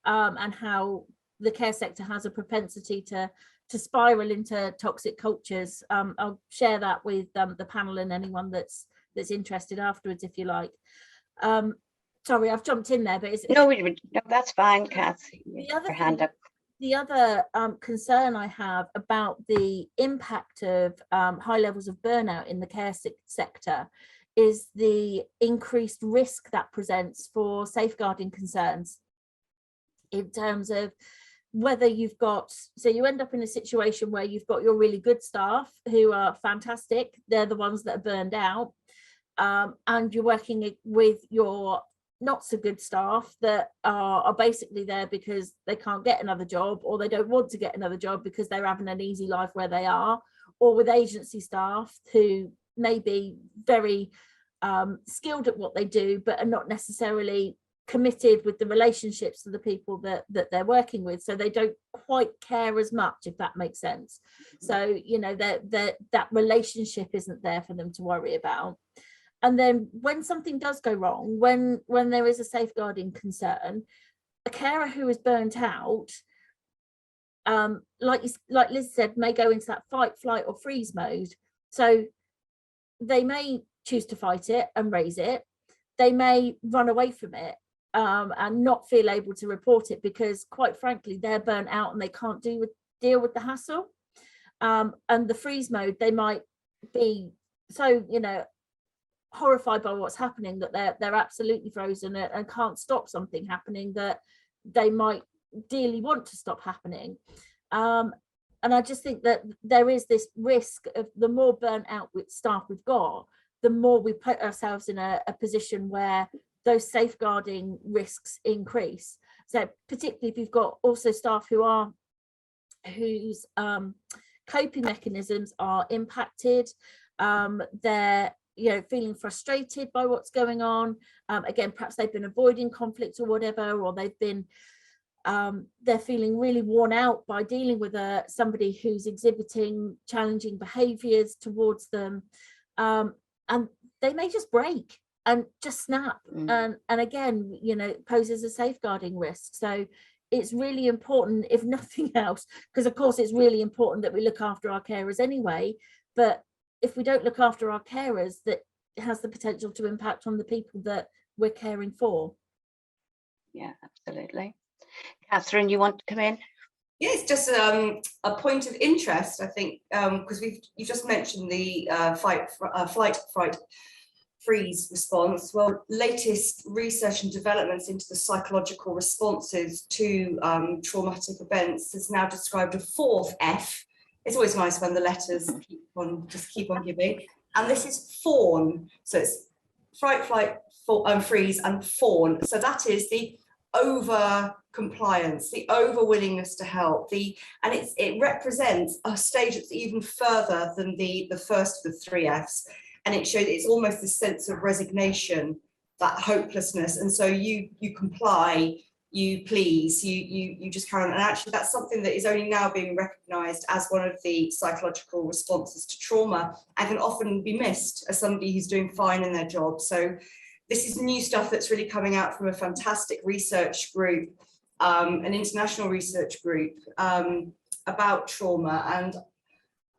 and how the care sector has a propensity to spiral into toxic cultures. I'll share that with the panel and anyone that's interested afterwards, if you like. Sorry, I've jumped in there, but No, that's fine, Cath. The other concern I have about the impact of high levels of burnout in the care sector is the increased risk that presents for safeguarding concerns, in terms of whether you've got, so you end up in a situation where you've got your really good staff who are fantastic, they're the ones that are burned out, and you're working with your not so good staff that are basically there because they can't get another job, or they don't want to get another job because they're having an easy life where they are, or with agency staff who may be very skilled at what they do but are not necessarily committed with the relationships to the people that they're working with, so they don't quite care as much, if that makes sense. So you know that relationship isn't there for them to worry about. And then when something does go wrong, when there is a safeguarding concern, a carer who is burnt out, like Liz said, may go into that fight, flight or freeze mode. So they may choose to fight it and raise it. They may run away from it and not feel able to report it because, quite frankly, they're burnt out and they can't deal with the hassle. And the freeze mode, they might be so, you know, horrified by what's happening that they're absolutely frozen and can't stop something happening that they might dearly want to stop happening. And I just think that there is this risk of the more burnt out with staff we've got, the more we put ourselves in a position where those safeguarding risks increase. So particularly if you've got also staff whose coping mechanisms are impacted, they're feeling frustrated by what's going on. Again, perhaps they've been avoiding conflict or whatever, or they've been they're feeling really worn out by dealing with somebody who's exhibiting challenging behaviours towards them, and they may just break and just snap. And again, it poses a safeguarding risk. So it's really important, if nothing else, because of course it's really important that we look after our carers anyway, but if we don't look after our carers, that has the potential to impact on the people that we're caring for. Yeah, absolutely. Catherine, you want to come in? Yeah, it's just a point of interest, I think, because you just mentioned the fight, fright, freeze response. Well, latest research and developments into the psychological responses to traumatic events has now described a fourth F. It's always nice when the letters keep on giving. And this is fawn. So it's fright, flight, freeze, and fawn. So that is the over compliance, the over willingness to help, and it represents a stage that's even further than the first of the three Fs. And it shows it's almost this sense of resignation, that hopelessness. And so you comply, you please, you just carry on. And actually that's something that is only now being recognised as one of the psychological responses to trauma and can often be missed as somebody who's doing fine in their job. So this is new stuff that's really coming out from a fantastic research group, an international research group about trauma. And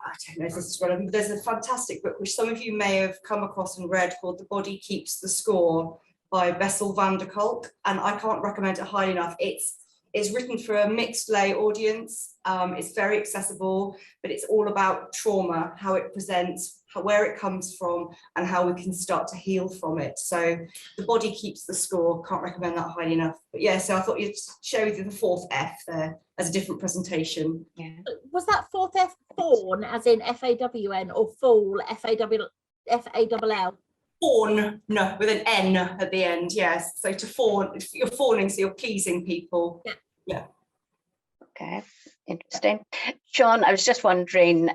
I don't know if this is relevant, but there's a fantastic book which some of you may have come across and read called The Body Keeps the Score by Bessel van der Kolk, and I can't recommend it highly enough. It's written for a mixed lay audience. It's very accessible, but it's all about trauma, how it presents, where it comes from, and how we can start to heal from it. So The Body Keeps the Score, can't recommend that highly enough. But yeah, so I thought you'd share with you the fourth F there as a different presentation. Yeah. Was that fourth F fawn, as in FAWN, or fall, FALL? Fawn, no, with an N at the end, yes. So to fawn, you're fawning, so you're pleasing people. Yeah. Okay, interesting. Shaun, I was just wondering,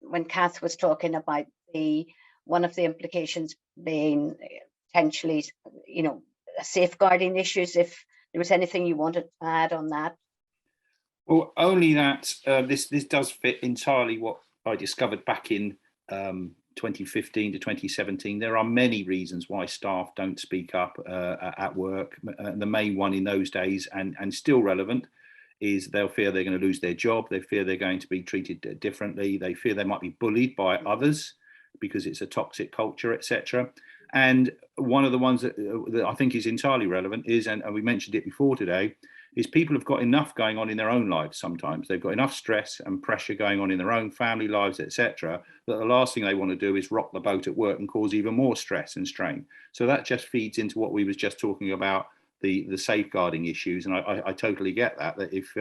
when Cath was talking about one of the implications being potentially, you know, safeguarding issues, if there was anything you wanted to add on that. Well, only that this does fit entirely what I discovered back in 2015 to 2017. There are many reasons why staff don't speak up at work. The main one in those days, and still relevant, is they'll fear they're going to lose their job. They fear they're going to be treated differently. They fear they might be bullied by others because it's a toxic culture, etc. And one of the ones that I think is entirely relevant is, and we mentioned it before today, is people have got enough going on in their own lives sometimes. They've got enough stress and pressure going on in their own family lives, etc., that the last thing they want to do is rock the boat at work and cause even more stress and strain. So that just feeds into what we was just talking about, the safeguarding issues. And I totally get that if,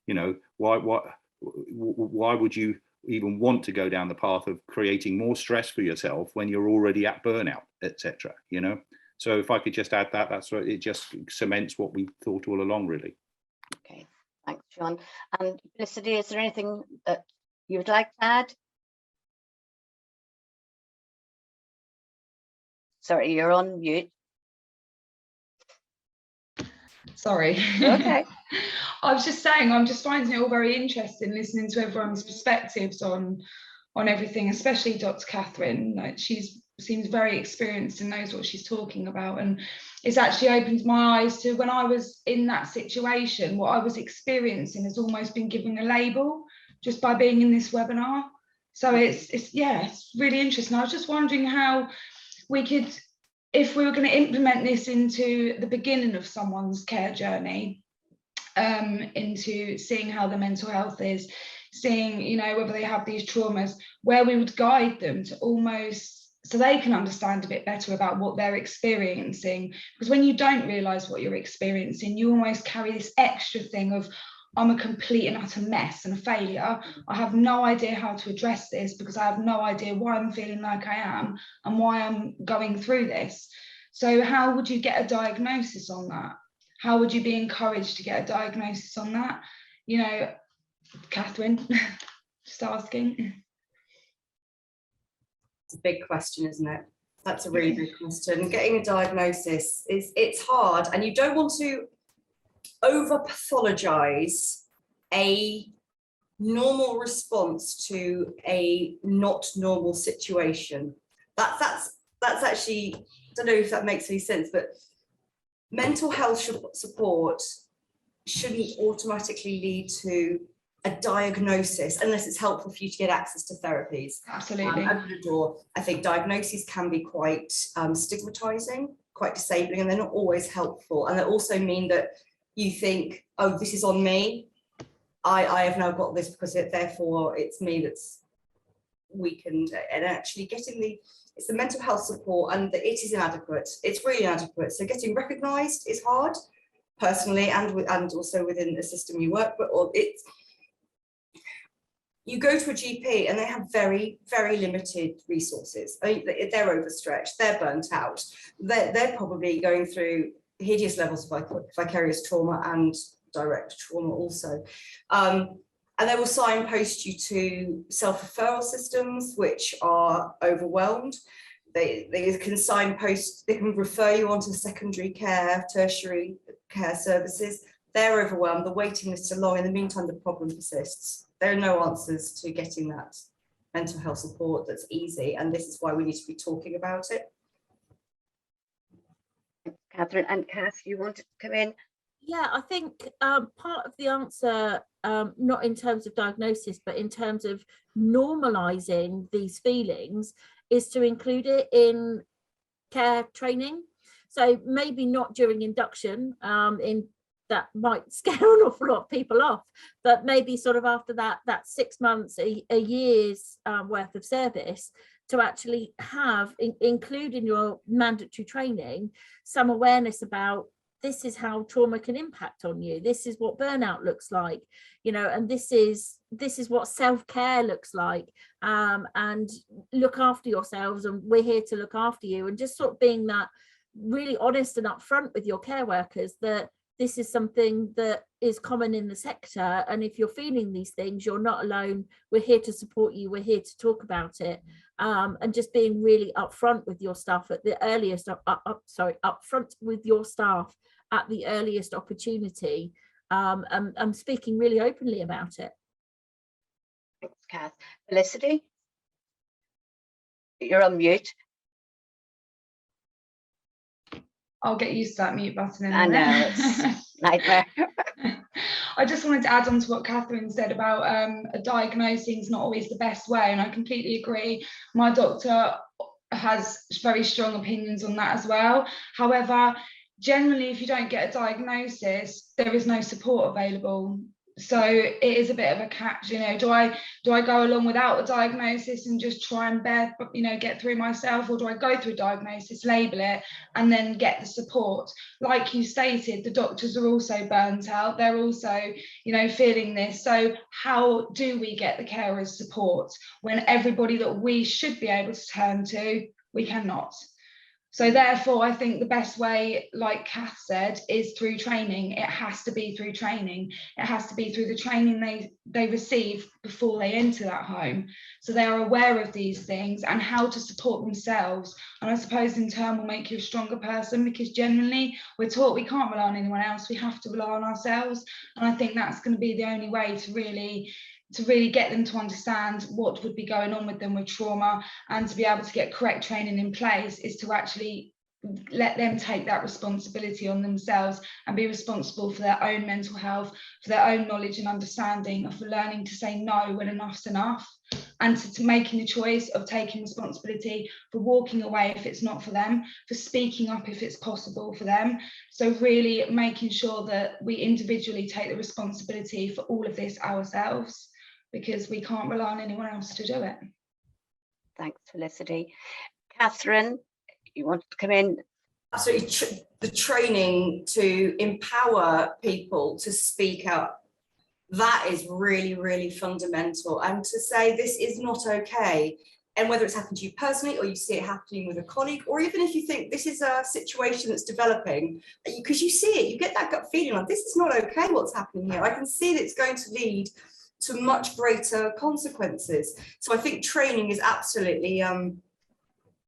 you know, why would you even want to go down the path of creating more stress for yourself when you're already at burnout, etc., you know? So if I could just add that, that's what it just cements what we thought all along, really. Okay, thanks, Shaun. And Felicity, is there anything that you would like to add? Sorry, you're on mute. Sorry. Okay. I was just saying, I'm just finding it all very interesting listening to everyone's perspectives on everything, especially Dr. Catherine. Like, seems very experienced and knows what she's talking about, and it's actually opened my eyes to, when I was in that situation, what I was experiencing has almost been given a label just by being in this webinar. So it's really interesting. I was just wondering how we could, if we were going to implement this into the beginning of someone's care journey, into seeing how their mental health is, seeing, you know, whether they have these traumas, where we would guide them to almost, so they can understand a bit better about what they're experiencing. Because when you don't realise what you're experiencing, you almost carry this extra thing of, I'm a complete and utter mess and a failure. I have no idea how to address this because I have no idea why I'm feeling like I am and why I'm going through this. So how would you get a diagnosis on that? How would you be encouraged to get a diagnosis on that? You know, Catherine, just asking. It's a big question, isn't it? That's a really big question. Getting a diagnosis it's hard, and you don't want to over pathologize a normal response to a not normal situation. That's actually, I don't know if that makes any sense, but mental health support shouldn't automatically lead to a diagnosis unless it's helpful for you to get access to therapies. Absolutely. Open the door. I think diagnoses can be quite stigmatizing, quite disabling, and they're not always helpful. And they also mean that you think, oh, this is on me. I have now got this because therefore it's me that's weakened. And actually getting it's the mental health support, and it is inadequate. It's really inadequate. So getting recognised is hard, personally, and also within the system you work with. Or you go to a GP and they have very, very limited resources. I mean, they're overstretched, they're burnt out, they're probably going through hideous levels of vicarious trauma and direct trauma also. And they will signpost you to self-referral systems, which are overwhelmed. They can signpost, they can refer you on to secondary care, tertiary care services. They're overwhelmed, the waiting lists are long. In the meantime, the problem persists. There are no answers to getting that mental health support that's easy, and this is why we need to be talking about it. Catherine. And Cath, you wanted to come in? Yeah, I think part of the answer, not in terms of diagnosis, but in terms of normalising these feelings, is to include it in care training. So maybe not during induction, that might scare an awful lot of people off, but maybe sort of after that 6 months, a year's worth of service, to actually have include in your mandatory training some awareness about, this is how trauma can impact on you, this is what burnout looks like, you know, and this is what self-care looks like, and look after yourselves, and we're here to look after you, and just sort of being that really honest and upfront with your care workers that this is something that is common in the sector, and if you're feeling these things, you're not alone. We're here to support you. We're here to talk about it. and just being really upfront with your staff at the earliest, upfront with your staff at the earliest opportunity, and speaking really openly about it. Thanks, Cath. Felicity? You're on mute. I'll get used to that mute button in a I minute. know, it's nightmare. I just wanted to add on to what Catherine said about diagnosing is not always the best way, and I completely agree. My doctor has very strong opinions on that as well. However, generally, if you don't get a diagnosis, there is no support available. So it is a bit of a catch, you know. Do I go along without a diagnosis and just try and get through myself, or do I go through a diagnosis, label it, and then get the support? Like you stated, the doctors are also burnt out. They're also, you know, feeling this. So how do we get the carers support when everybody that we should be able to turn to, we cannot? So therefore, I think the best way, like Cath said, is through training. It has to be through training. It has to be through the training they receive before they enter that home. So they are aware of these things and how to support themselves. And I suppose in turn will make you a stronger person, because generally we're taught we can't rely on anyone else. We have to rely on ourselves. And I think that's going to be the only way to really get them to understand what would be going on with them with trauma, and to be able to get correct training in place is to actually let them take that responsibility on themselves and be responsible for their own mental health, for their own knowledge and understanding, of learning to say no when enough's enough, and to making the choice of taking responsibility for walking away if it's not for them, for speaking up if it's possible for them. So really making sure that we individually take the responsibility for all of this ourselves, because we can't rely on anyone else to do it. Thanks, Felicity. Catherine, you want to come in? Absolutely, the training to empower people to speak up, that is really, really fundamental. And to say this is not okay, and whether it's happened to you personally, or you see it happening with a colleague, or even if you think this is a situation that's developing, because you see it, you get that gut feeling like this is not okay what's happening here. I can see that it's going to lead to much greater consequences. So I think training is absolutely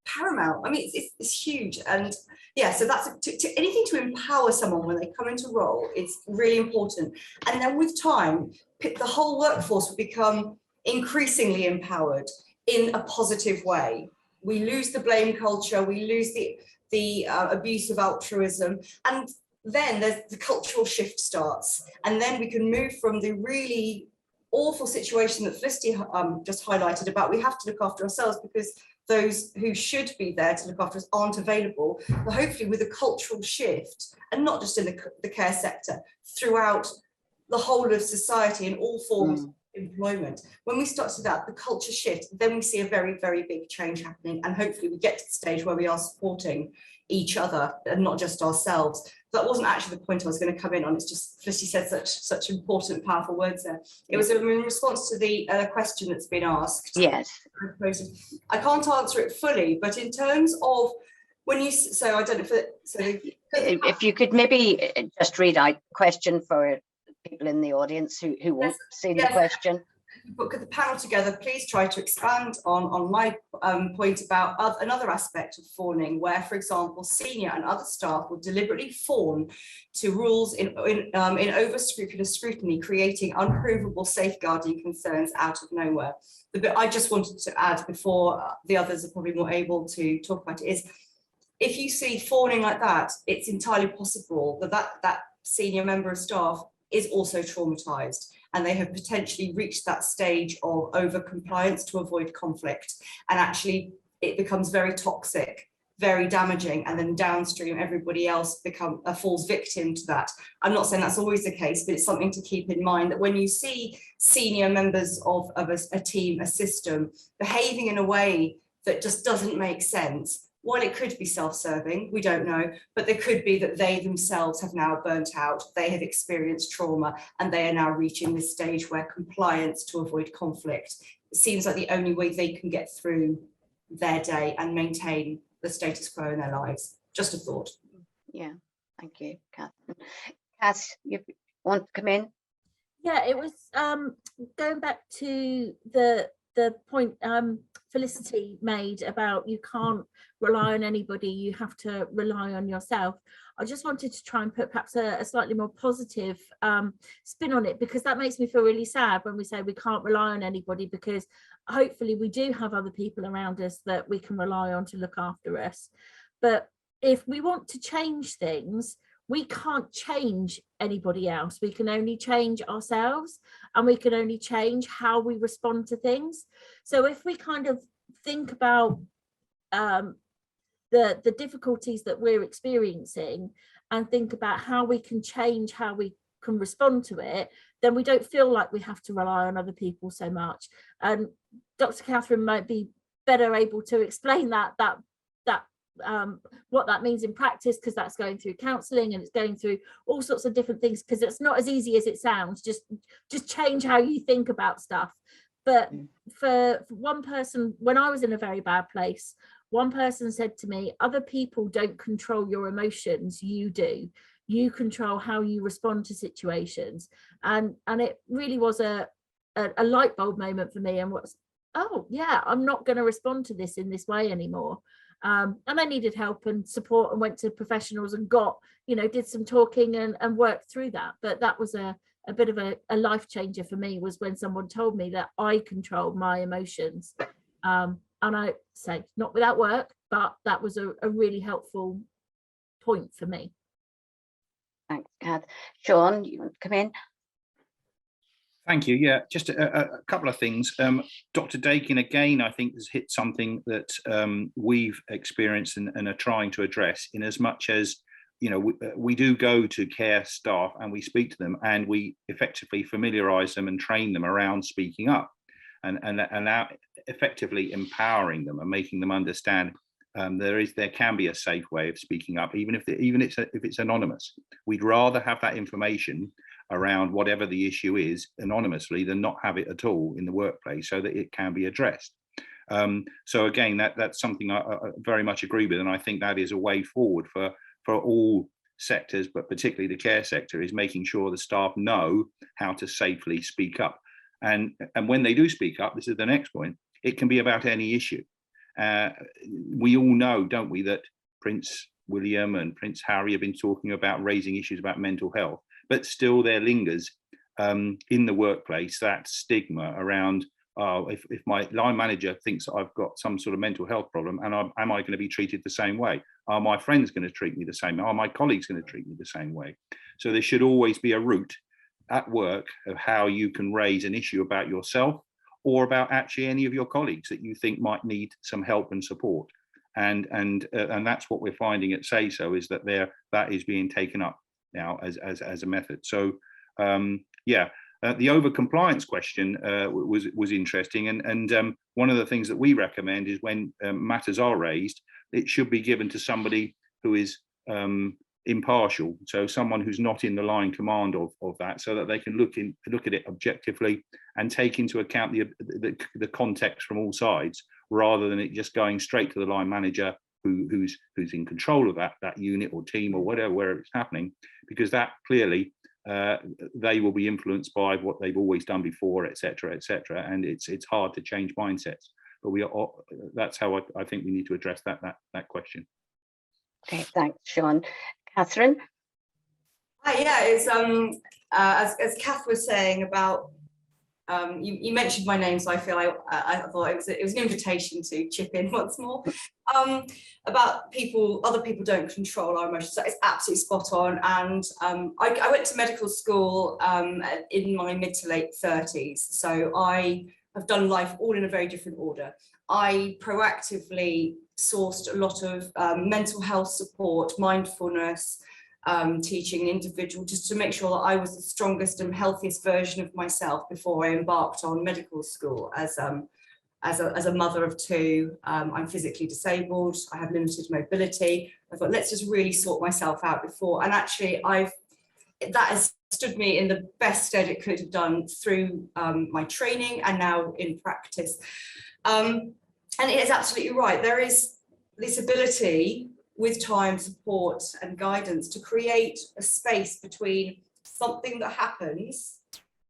paramount. I mean, it's huge. And yeah, so that's anything to empower someone when they come into role, it's really important. And then with time, the whole workforce will become increasingly empowered in a positive way. We lose the blame culture, we lose the abuse of altruism, and then there's the cultural shift starts. And then we can move from the really awful situation that Felicity just highlighted about we have to look after ourselves because those who should be there to look after us aren't available, but hopefully with a cultural shift, and not just in the care sector, throughout the whole of society in all forms of employment. When we start to that, the culture shift, then we see a very, very big change happening, and hopefully we get to the stage where we are supporting each other and not just ourselves. That wasn't actually the point I was going to come in on. It's just Felicity said such important, powerful words there. It was in response to the question that's been asked. Yes. I can't answer it fully, but in terms of when you, so I don't know if you could maybe just read out the question for people in the audience who won't see the question. Put the panel together, please try to expand on my point about another aspect of fawning, where, for example, senior and other staff will deliberately fawn to rules in over-scrupulous scrutiny, creating unprovable safeguarding concerns out of nowhere. The bit I just wanted to add before the others are probably more able to talk about it is, if you see fawning like that, it's entirely possible that senior member of staff is also traumatized, and they have potentially reached that stage of over-compliance to avoid conflict. And actually it becomes very toxic, very damaging, and then downstream everybody else falls victim to that. I'm not saying that's always the case, but it's something to keep in mind, that when you see senior members of a team, a system, behaving in a way that just doesn't make sense, while it could be self-serving, we don't know, but there could be that they themselves have now burnt out, they have experienced trauma, and they are now reaching this stage where compliance to avoid conflict seems like the only way they can get through their day and maintain the status quo in their lives. Just a thought. Yeah, thank you, Catherine. Cath, you want to come in? Yeah, it was going back to the point Felicity made about you can't rely on anybody, you have to rely on yourself. I just wanted to try and put perhaps a slightly more positive spin on it, because that makes me feel really sad when we say we can't rely on anybody, because hopefully we do have other people around us that we can rely on to look after us. But if we want to change things, we can't change anybody else. We can only change ourselves, and we can only change how we respond to things. So if we kind of think about the difficulties that we're experiencing and think about how we can change how we can respond to it, then we don't feel like we have to rely on other people so much. And Dr. Catherine might be better able to explain that what that means in practice, because that's going through counselling and it's going through all sorts of different things, because it's not as easy as it sounds. Just change how you think about stuff. But for one person, when I was in a very bad place, one person said to me, other people don't control your emotions, you do. You control how you respond to situations. And it really was a light bulb moment for me, and was, oh yeah, I'm not going to respond to this in this way anymore. And I needed help and support, and went to professionals and got, did some talking and worked through that. But that was a bit of a life changer for me, was when someone told me that I controlled my emotions. And I say, not without work, but that was a really helpful point for me. Thanks, Cath. Shaun, you want to come in? Thank you. Yeah, just a couple of things. Dr. Dakin, again, I think has hit something that we've experienced and are trying to address, in as much as, we do go to care staff and we speak to them, and we effectively familiarise them and train them around speaking up, and effectively empowering them and making them understand there can be a safe way of speaking up, even if it's anonymous. We'd rather have that information around whatever the issue is anonymously than not have it at all in the workplace, so that it can be addressed. So again, that's something I very much agree with, and I think that is a way forward for all sectors, but particularly the care sector, is making sure the staff know how to safely speak up. And when they do speak up, this is the next point, it can be about any issue. We all know, don't we, that Prince William and Prince Harry have been talking about raising issues about mental health, but still there lingers in the workplace that stigma around, if my line manager thinks I've got some sort of mental health problem, and am I going to be treated the same way? Are my friends going to treat me the same way? Are my colleagues going to treat me the same way? So there should always be a route at work of how you can raise an issue about yourself, or about actually any of your colleagues that you think might need some help and support. And that's what we're finding at Say So, is that that is being taken up now as a method. So the over-compliance question was interesting, and one of the things that we recommend is when matters are raised, it should be given to somebody who is impartial, so someone who's not in the line command of that, so that they can look at it objectively and take into account the context from all sides, rather than it just going straight to the line manager who's in control of that unit or team or whatever, where it's happening, because that clearly they will be influenced by what they've always done before, etc., and it's hard to change mindsets. But that's how I think we need to address that question. Okay, thanks, Shaun. Catherine? Yeah, it's as Cath was saying about, you mentioned my name, so I feel I thought it was an invitation to chip in once more. About other people don't control our emotions. So it's absolutely spot on. And I went to medical school in my mid to late 30s, so I have done life all in a very different order. I proactively sourced a lot of mental health support, mindfulness, teaching an individual, just to make sure that I was the strongest and healthiest version of myself before I embarked on medical school. As a mother of two, I'm physically disabled, I have limited mobility. I thought, let's just really sort myself out before. And actually, that has stood me in the best stead it could have done through my training and now in practice. And it is absolutely right. There is this ability, with time, support and guidance, to create a space between something that happens,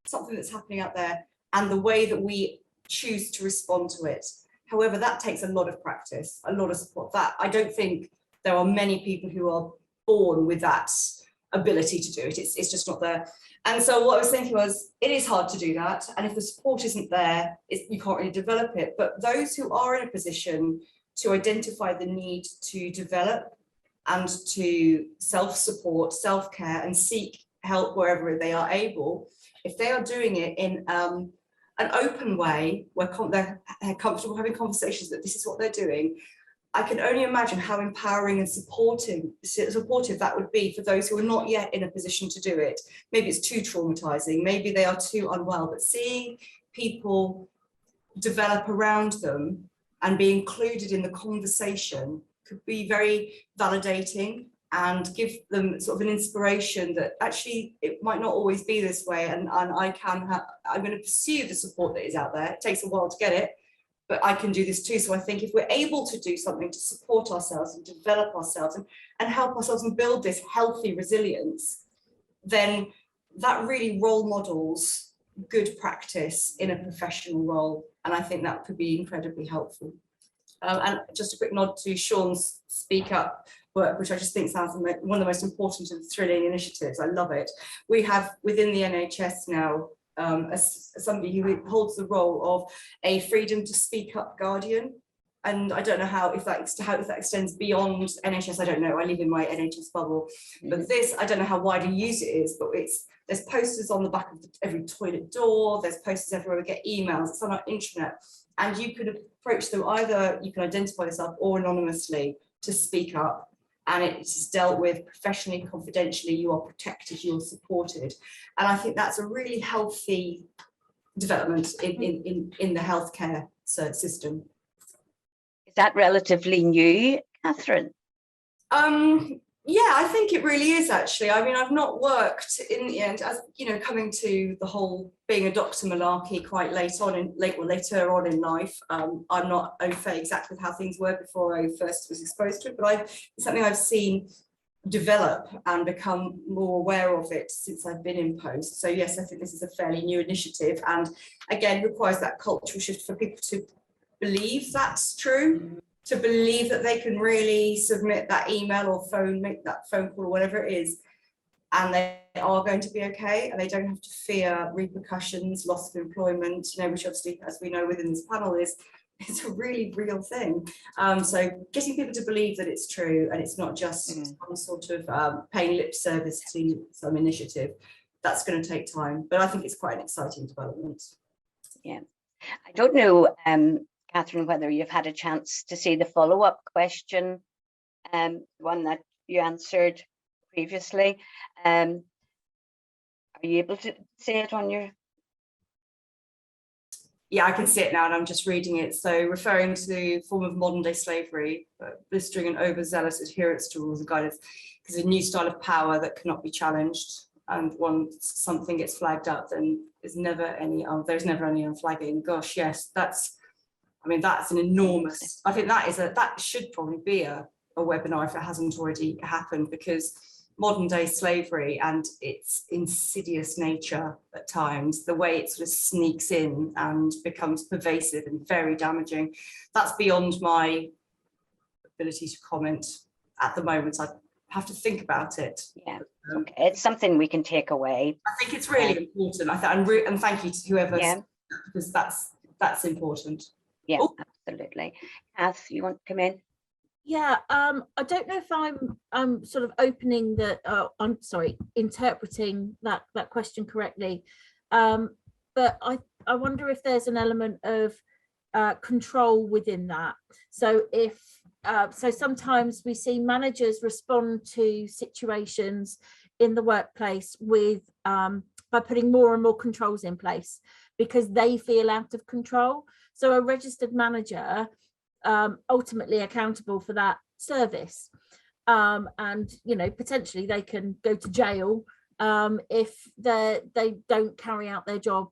something that's happening out there, and the way that we choose to respond to it. However, that takes a lot of practice, a lot of support. That I don't think there are many people who are born with that ability to do it. It's just not there. And so what I was thinking was, it is hard to do that. And if the support isn't there, you can't really develop it. But those who are in a position to identify the need to develop and to self-support, self-care, and seek help wherever they are able, if they are doing it in an open way, where they're comfortable having conversations that this is what they're doing, I can only imagine how empowering and supportive that would be for those who are not yet in a position to do it. Maybe it's too traumatizing, maybe they are too unwell, but seeing people develop around them and be included in the conversation could be very validating and give them sort of an inspiration that actually it might not always be this way, and I'm going to pursue the support that is out there. It takes a while to get it, but I can do this too. So I think if we're able to do something to support ourselves and develop ourselves and help ourselves and build this healthy resilience, then that really role models good practice in a professional role. And I think that could be incredibly helpful. And just a quick nod to Shaun's Speak Up work, which I just think sounds one of the most important and thrilling initiatives. I love it. We have within the NHS now somebody who holds the role of a freedom to speak up guardian. And I don't know if that extends beyond NHS. I don't know. I live in my NHS bubble. But this, I don't know how wide a use it is, but there's posters on the back of every toilet door. There's posters everywhere. We get emails. It's on our intranet. And you could approach them, either you can identify yourself or anonymously to speak up. And it's dealt with professionally, confidentially. You are protected, you're supported. And I think that's a really healthy development in the healthcare system. Is that relatively new, Catherine? Yeah, I think it really is, actually. I mean, I've not worked in the end, as you know, coming to the whole being a doctor malarkey quite later on in life. I'm not au fait exactly with how things were before I first was exposed to it, but it's something I've seen develop and become more aware of it since I've been in post. So yes, I think this is a fairly new initiative, and again requires that cultural shift for people to believe that's true, to believe that they can really submit that email or make that phone call or whatever it is, and they are going to be okay, and they don't have to fear repercussions, loss of employment, you know, which obviously, as we know within this panel, is a really real thing. So getting people to believe that it's true and it's not just some sort of paying lip service to some initiative, that's going to take time, but I think it's quite an exciting development. Yeah, I don't know, Catherine, whether you've had a chance to see the follow-up question, one that you answered previously. Are you able to see it on your? Yeah, I can see it now, and I'm just reading it. So, referring to the form of modern-day slavery, blistering and overzealous adherence to rules and guidance, is a new style of power that cannot be challenged. And once something gets flagged up, then there's never any unflagging. Gosh, yes, that's an enormous. I think that should probably be a webinar if it hasn't already happened, because modern day slavery and its insidious nature at times, the way it sort of sneaks in and becomes pervasive and very damaging, that's beyond my ability to comment at the moment. I have to think about it. Yeah, okay, it's something we can take away. I think it's really important. And thank you to whoever, because that's important. Yeah, absolutely. Cath, you want to come in? Yeah, I don't know if I'm sort of opening interpreting that question correctly, but I wonder if there's an element of control within that. So so sometimes we see managers respond to situations in the workplace with by putting more and more controls in place because they feel out of control. So a registered manager ultimately accountable for that service, and you know, potentially they can go to jail if they don't carry out their job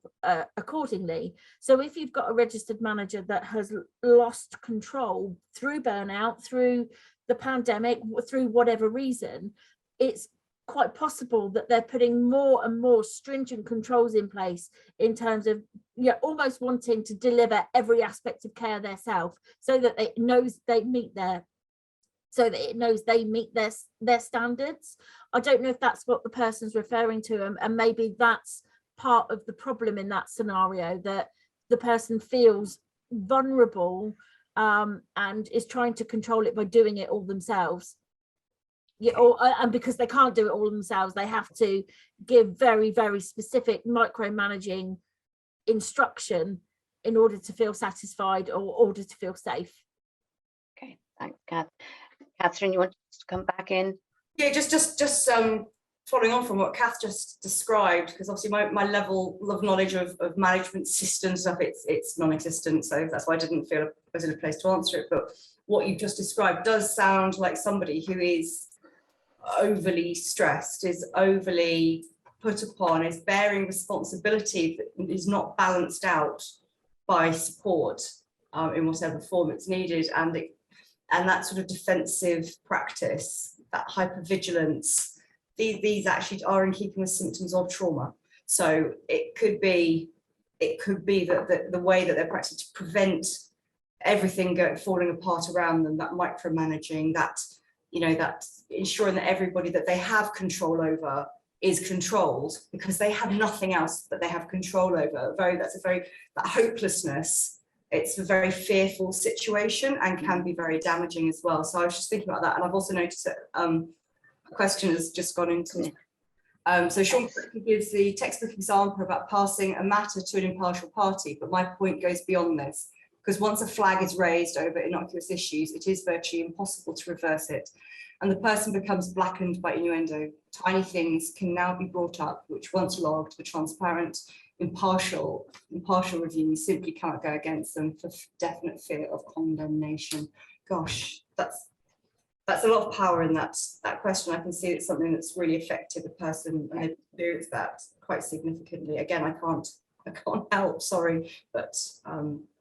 accordingly. So if you've got a registered manager that has lost control through burnout, through the pandemic, through whatever reason, it's quite possible that they're putting more and more stringent controls in place in terms of, you know, almost wanting to deliver every aspect of care themselves, so that it knows they meet their standards. I don't know if that's what the person's referring to, and maybe that's part of the problem in that scenario, that the person feels vulnerable and is trying to control it by doing it all themselves. Yeah, and because they can't do it all themselves, they have to give very, very specific micromanaging instruction in order to feel satisfied or order to feel safe. Okay, thanks, Cath. Catherine, you want to come back in? Yeah, just following on from what Cath just described, because obviously my level of knowledge of management system stuff, it's non-existent, so that's why I didn't feel I was in a place to answer it. But what you've just described does sound like somebody who is overly stressed, is overly put upon, is bearing responsibility that is not balanced out by support in whatever form it's needed, and that sort of defensive practice, that hypervigilance, these actually are in keeping with symptoms of trauma. So it could be that the way that they're practicing to prevent everything falling apart around them, that micromanaging, that, you know, that ensuring that everybody that they have control over is controlled, because they have nothing else that they have control over. That hopelessness, it's a very fearful situation and can be very damaging as well. So I was just thinking about that, and I've also noticed that a question has just gone into so Shaun gives the textbook example about passing a matter to an impartial party, but my point goes beyond this, because once a flag is raised over innocuous issues, it is virtually impossible to reverse it, and the person becomes blackened by innuendo. Tiny things can now be brought up which once logged for transparent, impartial review simply cannot go against them for definite fear of condemnation. Gosh, that's a lot of power in that question. I can see it's something that's really affected the person, and they've experienced that quite significantly. Again, I can't help, sorry, but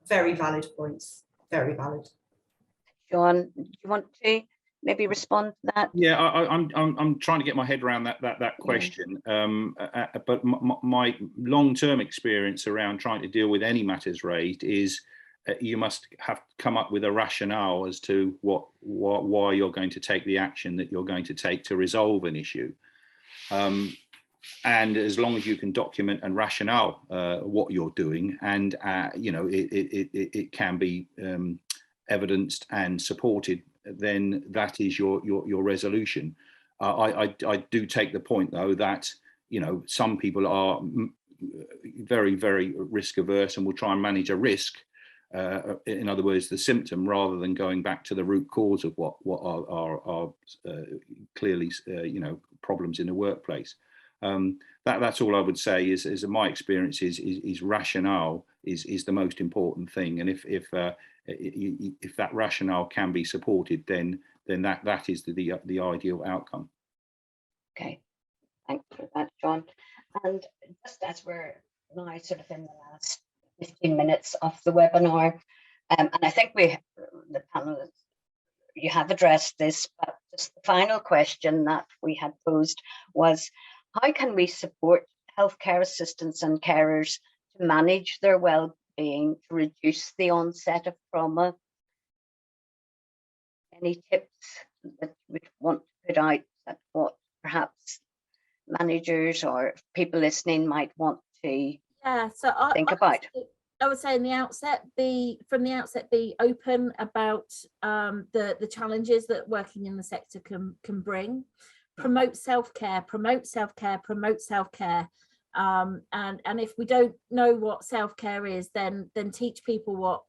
very valid points, very valid. Shaun, do you want to maybe respond to that? Yeah, I'm trying to get my head around that question. But my long-term experience around trying to deal with any matters raised is you must have come up with a rationale as to why you're going to take the action that you're going to take to resolve an issue. And as long as you can document and rationale what you're doing, and you know, it can be evidenced and supported, then that is your resolution. I do take the point, though, that, you know, some people are very, very risk averse and will try and manage a risk. In other words, the symptom, rather than going back to the root cause of what are clearly you know, problems in the workplace. That's all I would say. Is my experience is rationale is the most important thing, and if that rationale can be supported, then that is the ideal outcome. Okay, thanks for that, Shaun. And just as we're now sort of in the last 15 minutes of the webinar, and I think the panelists, you have addressed this, but just the final question that we had posed was, how can we support healthcare assistants and carers to manage their well-being to reduce the onset of trauma? Any tips that you would want to put out that what perhaps managers or people listening might want to think about? I would say from the outset, be open about the challenges that working in the sector can bring. Promote self-care, promote self-care, promote self-care. And if we don't know what self-care is, then teach people what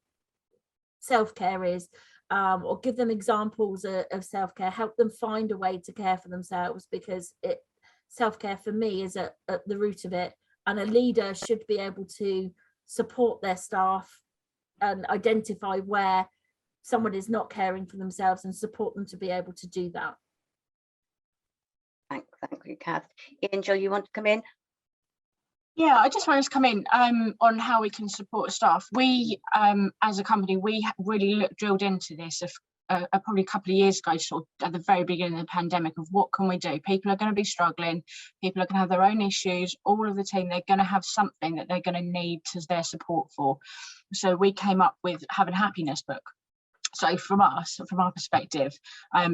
self-care is, or give them examples of self-care, help them find a way to care for themselves, because self-care for me is at the root of it, and a leader should be able to support their staff and identify where someone is not caring for themselves and support them to be able to do that. Thank you, Cath. Angel, you want to come in? Yeah, I just wanted to come in on how we can support staff. We, as a company, we really drilled into this probably a couple of years ago, sort of at the very beginning of the pandemic, of what can we do? People are going to be struggling, people are going to have their own issues, all of the team, they're going to have something that they're going to need to their support for. So we came up with having a happiness book. So from our perspective,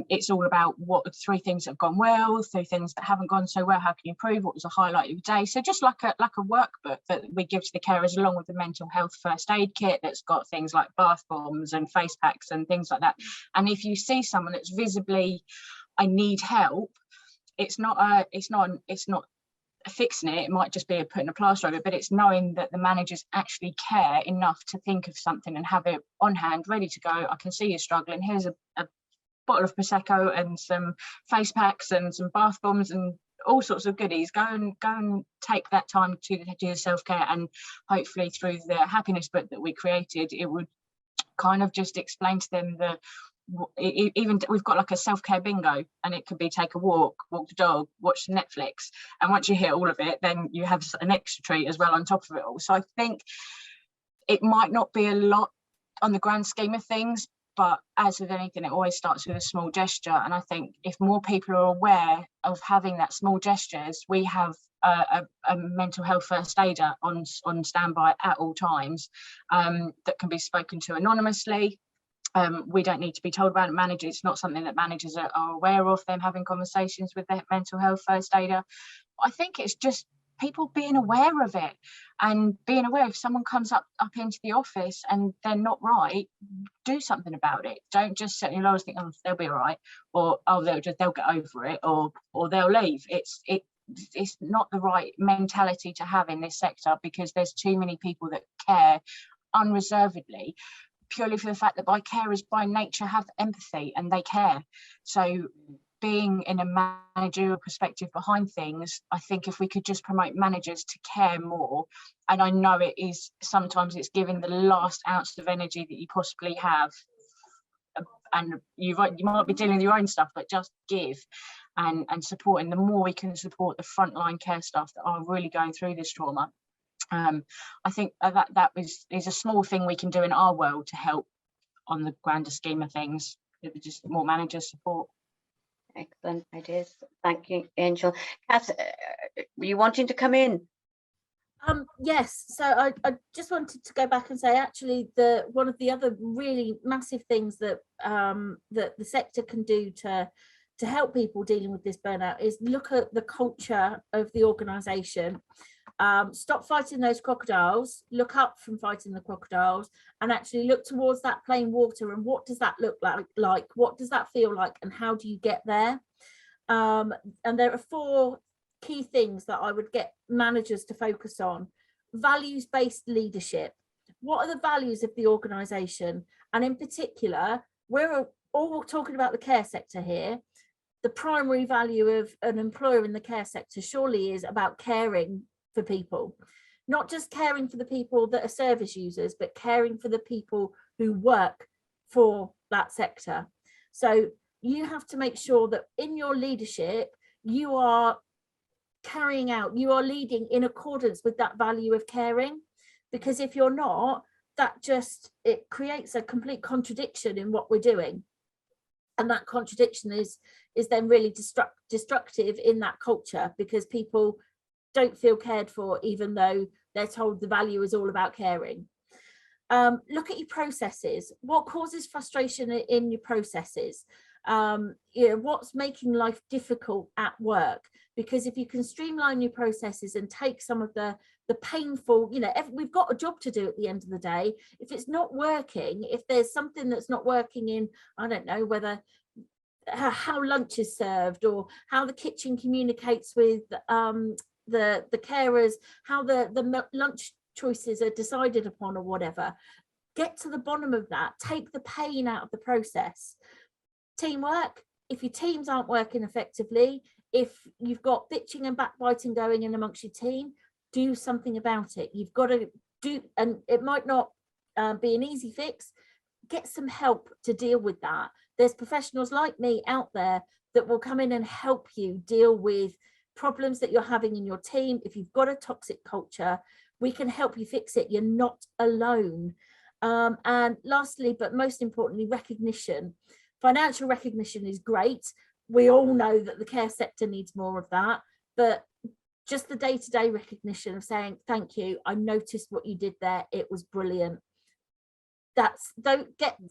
it's all about what 3 things that have gone well, 3 things that haven't gone so well, how can you improve, what was a highlight of your day. So just like a workbook that we give to the carers, along with the mental health first aid kit that's got things like bath bombs and face packs and things like that. And if you see someone that's visibly, I need help, it's not fixing it, it might just be putting a plaster over it, but it's knowing that the managers actually care enough to think of something and have it on hand, ready to go. I can see you're struggling, here's a bottle of Prosecco and some face packs and some bath bombs and all sorts of goodies. Go and take that time to do the self-care, and hopefully through the happiness book that we created, it would kind of just explain to them even we've got like a self-care bingo, and it could be take a walk the dog, watch Netflix, and once you hit all of it, then you have an extra treat as well on top of it all. So I think it might not be a lot on the grand scheme of things, but as with anything, it always starts with a small gesture. And I think if more people are aware of having that small gestures, we have a mental health first aider on standby at all times, that can be spoken to anonymously. We don't need to be told about it. Managers, it's not something that managers are aware of, them having conversations with their mental health first aider. I think it's just people being aware of it, and being aware if someone comes up into the office and they're not right, do something about it. Don't just sit in your lawyers think, oh, they'll be all right, or oh, they'll get over it, or they'll leave. It's not the right mentality to have in this sector, because there's too many people that care unreservedly, purely for the fact that carers by nature have empathy and they care. So being in a managerial perspective behind things, I think if we could just promote managers to care more, and I know it is sometimes it's giving the last ounce of energy that you possibly have, and you might be dealing with your own stuff, but just give and supporting. The more we can support the frontline care staff that are really going through this trauma, I think that is a small thing we can do in our world to help on the grander scheme of things. Just more manager support. Excellent ideas. Thank you, Angel. Cath, were you wanting to come in? Yes, so I just wanted to go back and say, actually, one of the other really massive things that that the sector can do to help people dealing with this burnout is look at the culture of the organisation. Stop fighting those crocodiles, look up from fighting the crocodiles, and actually look towards that plain water, and what does that look like, what does that feel like, and how do you get there? And there are 4 key things that I would get managers to focus on. Values-based leadership. What are the values of the organisation? And in particular, we're all talking about the care sector here. The primary value of an employer in the care sector surely is about caring for people, not just caring for the people that are service users, but caring for the people who work for that sector. So you have to make sure that in your leadership, you are leading in accordance with that value of caring, because if you're not, it creates a complete contradiction in what we're doing. And that contradiction is then really destructive in that culture, because people don't feel cared for, even though they're told the value is all about caring. Look at your processes. What causes frustration in your processes? What's making life difficult at work? Because if you can streamline your processes and take some of the painful, we've got a job to do at the end of the day. If it's not working, if there's something that's not working in, I don't know, whether how lunch is served, or how the kitchen communicates with the carers, how the lunch choices are decided upon, or whatever, get to the bottom of that. Take the pain out of the process. Teamwork. If your teams aren't working effectively, if you've got bitching and backbiting going in amongst your team, do something about it. You've got to do, and it might not be an easy fix. Get some help to deal with that. There's professionals like me out there that will come in and help you deal with problems that you're having in your team. If you've got a toxic culture, we can help you fix it. You're not alone. And lastly, but most importantly, recognition. Financial recognition is great. We all know that the care sector needs more of that, but just the day-to-day recognition of saying, thank you, I noticed what you did there, it was brilliant.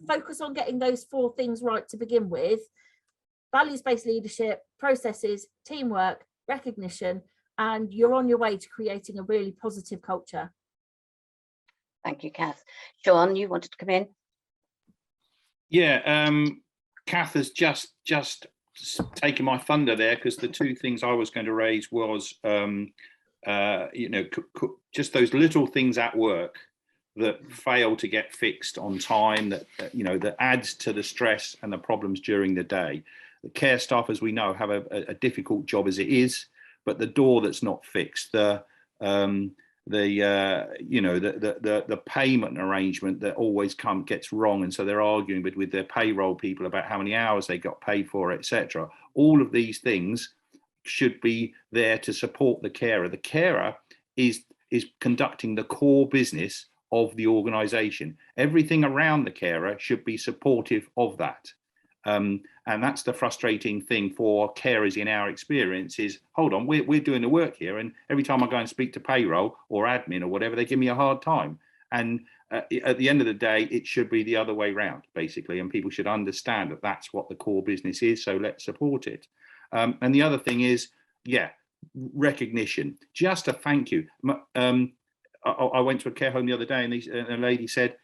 Focus on getting those 4 things right to begin with: values-based leadership, processes, teamwork, recognition, and you're on your way to creating a really positive culture. Thank you, Cath. Shaun, you wanted to come in? Yeah, Cath has just taken my thunder there, because the 2 things I was going to raise was, just those little things at work that fail to get fixed on time, that adds to the stress and the problems during the day. The care staff, as we know, have a difficult job as it is, but the door that's not fixed, the payment arrangement that always gets wrong, and so they're arguing with their payroll people about how many hours they got paid for, etc. All of these things should be there to support the carer. The carer is conducting the core business of the organisation. Everything around the carer should be supportive of that. And that's the frustrating thing for carers in our experience is, hold on, we're doing the work here, and every time I go and speak to payroll or admin or whatever, they give me a hard time. And at the end of the day, it should be the other way round, basically, and people should understand that that's what the core business is, so let's support it. And the other thing is, recognition, just a thank you. I went to a care home the other day, and a lady said,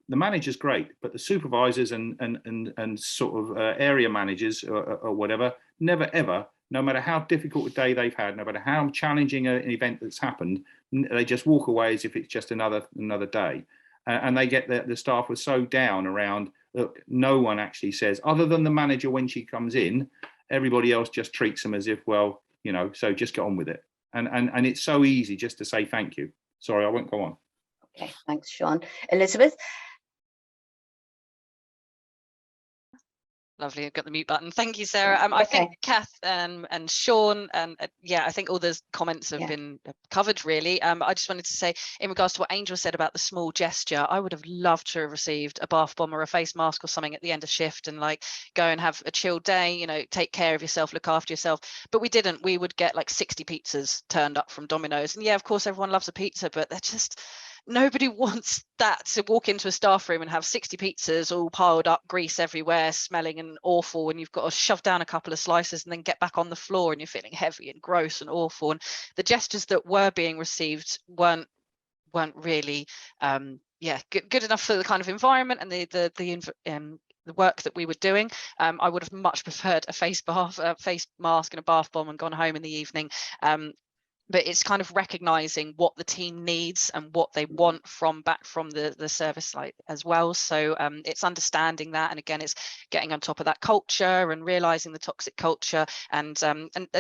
the manager's great, but the supervisors and sort of area managers or whatever, never ever, no matter how difficult a day they've had, no matter how challenging an event that's happened, they just walk away as if it's just another day. And they get the staff were so down around, look, no one actually says, other than the manager when she comes in, everybody else just treats them as if, well, so just get on with it. And it's so easy just to say thank you. Sorry, I won't go on. Okay, thanks, Shaun. Elizabeth? Lovely, I've got the mute button. Thank you, Sarah. I think Cath and Shaun, and I think all those comments have been covered, really. I just wanted to say, in regards to what Angel said about the small gesture, I would have loved to have received a bath bomb or a face mask or something at the end of shift and go and have a chill day, take care of yourself, look after yourself. But we didn't. We would get 60 pizzas turned up from Domino's. And of course, everyone loves a pizza, but they're just... Nobody wants that, to walk into a staff room and have 60 pizzas all piled up, grease everywhere, smelling and awful, and you've got to shove down a couple of slices and then get back on the floor and you're feeling heavy and gross and awful. And the gestures that were being received weren't really good enough for the kind of environment and the work that we were doing. I would have much preferred a face mask and a bath bomb and gone home in the evening. But it's kind of recognizing what the team needs and what they want from the service as well. So it's understanding that, and again, it's getting on top of that culture and realizing the toxic culture, and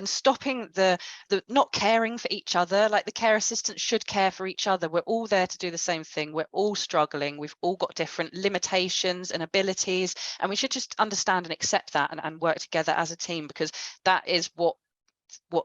stopping the not caring for each other. The care assistants should care for each other. We're all there to do the same thing. We're all struggling. We've all got different limitations and abilities, and we should just understand and accept that and work together as a team, because that is what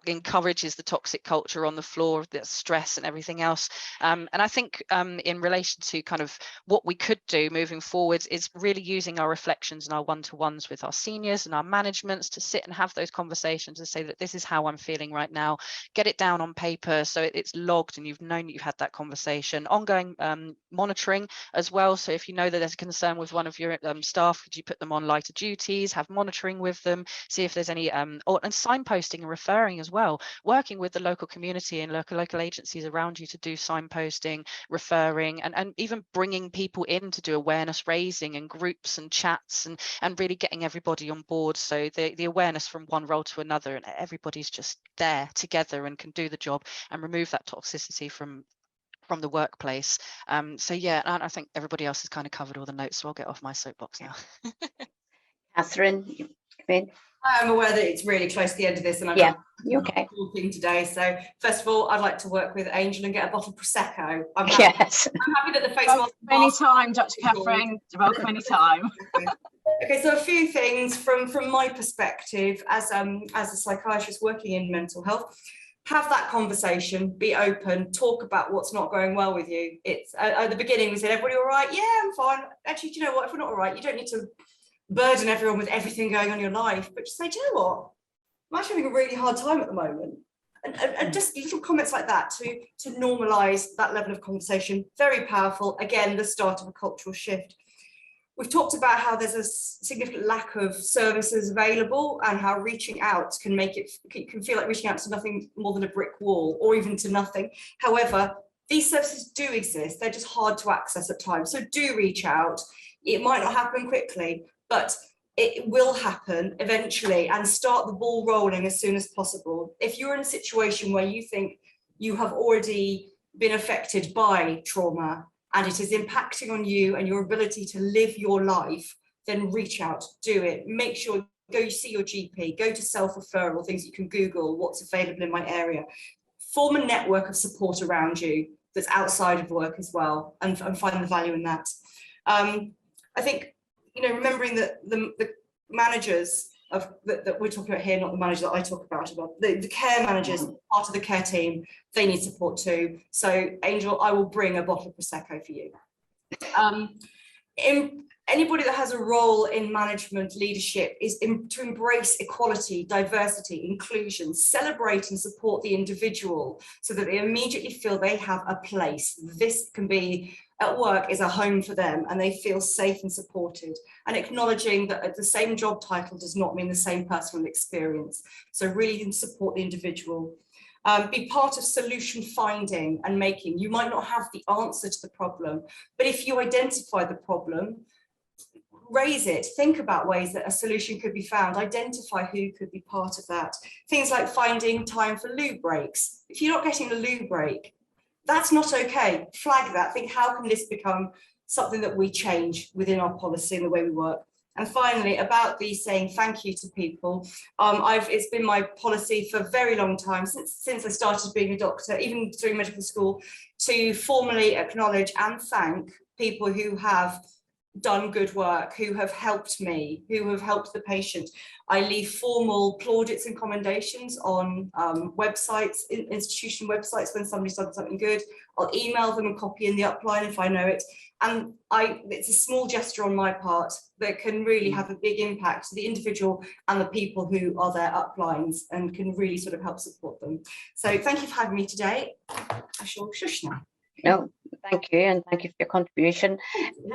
encourages the toxic culture on the floor, the stress and everything else. And I think in relation to kind of what we could do moving forward is really using our reflections and our one-to-ones with our seniors and our managements to sit and have those conversations and say that this is how I'm feeling right now. Get it down on paper so it's logged and you've known that you've had that conversation. Ongoing monitoring as well. So if you know that there's a concern with one of your staff, could you put them on lighter duties, have monitoring with them, see if there's any and signposting and referring as well, working with the local community and local agencies around you to do signposting, referring, and even bringing people in to do awareness raising and groups and chats, and really getting everybody on board, so the awareness from one role to another and everybody's just there together and can do the job and remove that toxicity from the workplace. So and I think everybody else has kind of covered all the notes, so I'll get off my soapbox now. Catherine, you come in. I'm aware that it's really close to the end of this, and I'm okay. Talking today. So first of all, I'd like to work with Angel and get a bottle of Prosecco. I'm happy that the face mask. Anytime, Dr. Catherine. Welcome anytime. Okay, so a few things from my perspective as a psychiatrist working in mental health. Have that conversation, be open, talk about what's not going well with you. It's at the beginning we said, everybody all right? Yeah, I'm fine. Actually, do you know what? If we're not all right, you don't need to burden everyone with everything going on in your life, but just say, do you know what? I'm actually having a really hard time at the moment. And just little comments like that to normalise that level of conversation, very powerful. Again, the start of a cultural shift. We've talked about how there's a significant lack of services available and how reaching out can feel like reaching out to nothing more than a brick wall or even to nothing. However, these services do exist. They're just hard to access at times. So do reach out. It might not happen quickly, but it will happen eventually, and start the ball rolling as soon as possible. If you're in a situation where you think you have already been affected by trauma and it is impacting on you and your ability to live your life, then reach out, do it. Make sure, go see your GP, go to self-referral, things you can Google, what's available in my area. Form a network of support around you that's outside of work as well, and find the value in that. I think, remembering that the managers that we're talking about here, not the manager that I talk about the care managers, part of the care team, they need support too. So Angel, I will bring a bottle of Prosecco for you. Anybody that has a role in management leadership is to embrace equality, diversity, inclusion, celebrate and support the individual so that they immediately feel they have a place. This can be at work is a home for them and they feel safe and supported, and acknowledging that the same job title does not mean the same personal experience. So really support the individual. Be part of solution finding and making. You might not have the answer to the problem, but if you identify the problem, raise it, think about ways that a solution could be found, identify who could be part of that. Things like finding time for loo breaks. If you're not getting a loo break, that's not okay. Flag that, think how can this become something that we change within our policy and the way we work. And finally, about the saying thank you to people, it's been my policy for a very long time, since I started being a doctor, even through medical school, to formally acknowledge and thank people who have done good work, who have helped me, who have helped the patient. I leave formal plaudits and commendations on websites, institution websites when somebody's done something good. I'll email them and copy in the upline if I know it. And it's a small gesture on my part that can really have a big impact to the individual and the people who are their uplines and can really sort of help support them. So thank you for having me today. I shall shush now. No, thank you, and thank you for your contribution.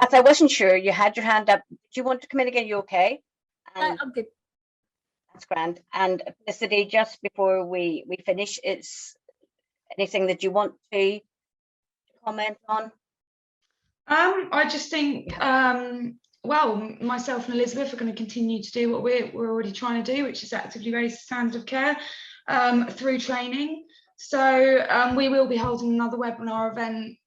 As I wasn't sure, you had your hand up. Do you want to come in again? You okay? I'm good. That's grand. And Felicity, just before we finish, is anything that you want to comment on? I just think, well, myself and Elizabeth are going to continue to do what we're already trying to do, which is actively raise the standard of care through training. So we will be holding another webinar event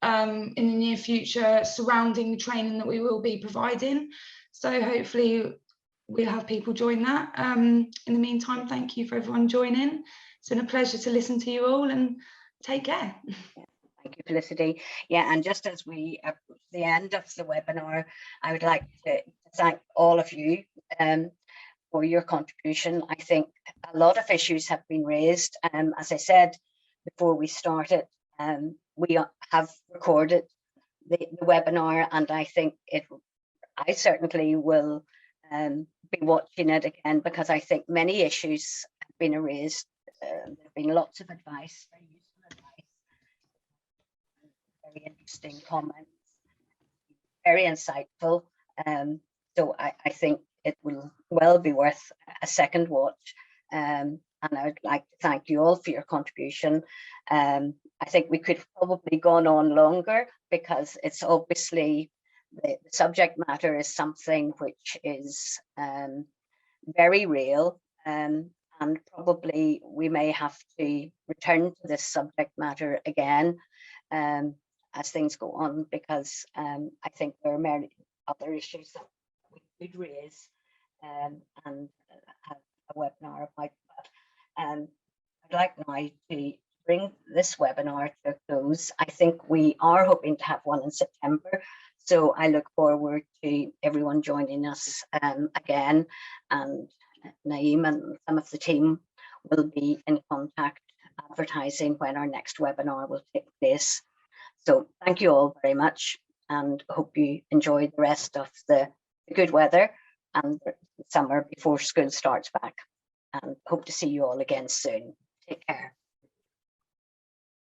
in the near future surrounding the training that we will be providing. So hopefully we'll have people join that. In the meantime, thank you for everyone joining. It's been a pleasure to listen to you all, and take care. Thank you, Felicity. Yeah, and just as we approach the end of the webinar, I would like to thank all of you for your contribution. I think a lot of issues have been raised. As I said before we started, we have recorded the webinar, and I think I certainly will be watching it again, because I think many issues have been raised. There have been lots of advice, very useful advice, very interesting comments, very insightful. So I think it will well be worth a second watch. And I would like to thank you all for your contribution. I think we could have probably gone on longer, because it's obviously the subject matter is something which is very real, and probably we may have to return to this subject matter again as things go on, because I think there are many other issues that we could raise and have a webinar about. I'd like now to bring this webinar to a close. I think we are hoping to have one in September, so I look forward to everyone joining us again, and Naeem and some of the team will be in contact advertising when our next webinar will take place. So thank you all very much, and hope you enjoy the rest of the good weather, and the summer before school starts back. And hope to see you all again soon. Take care.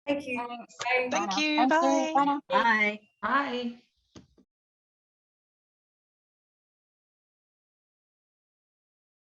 Thank you. Thanks. Thank Bye you. now. Bye. Bye now. Bye. Bye.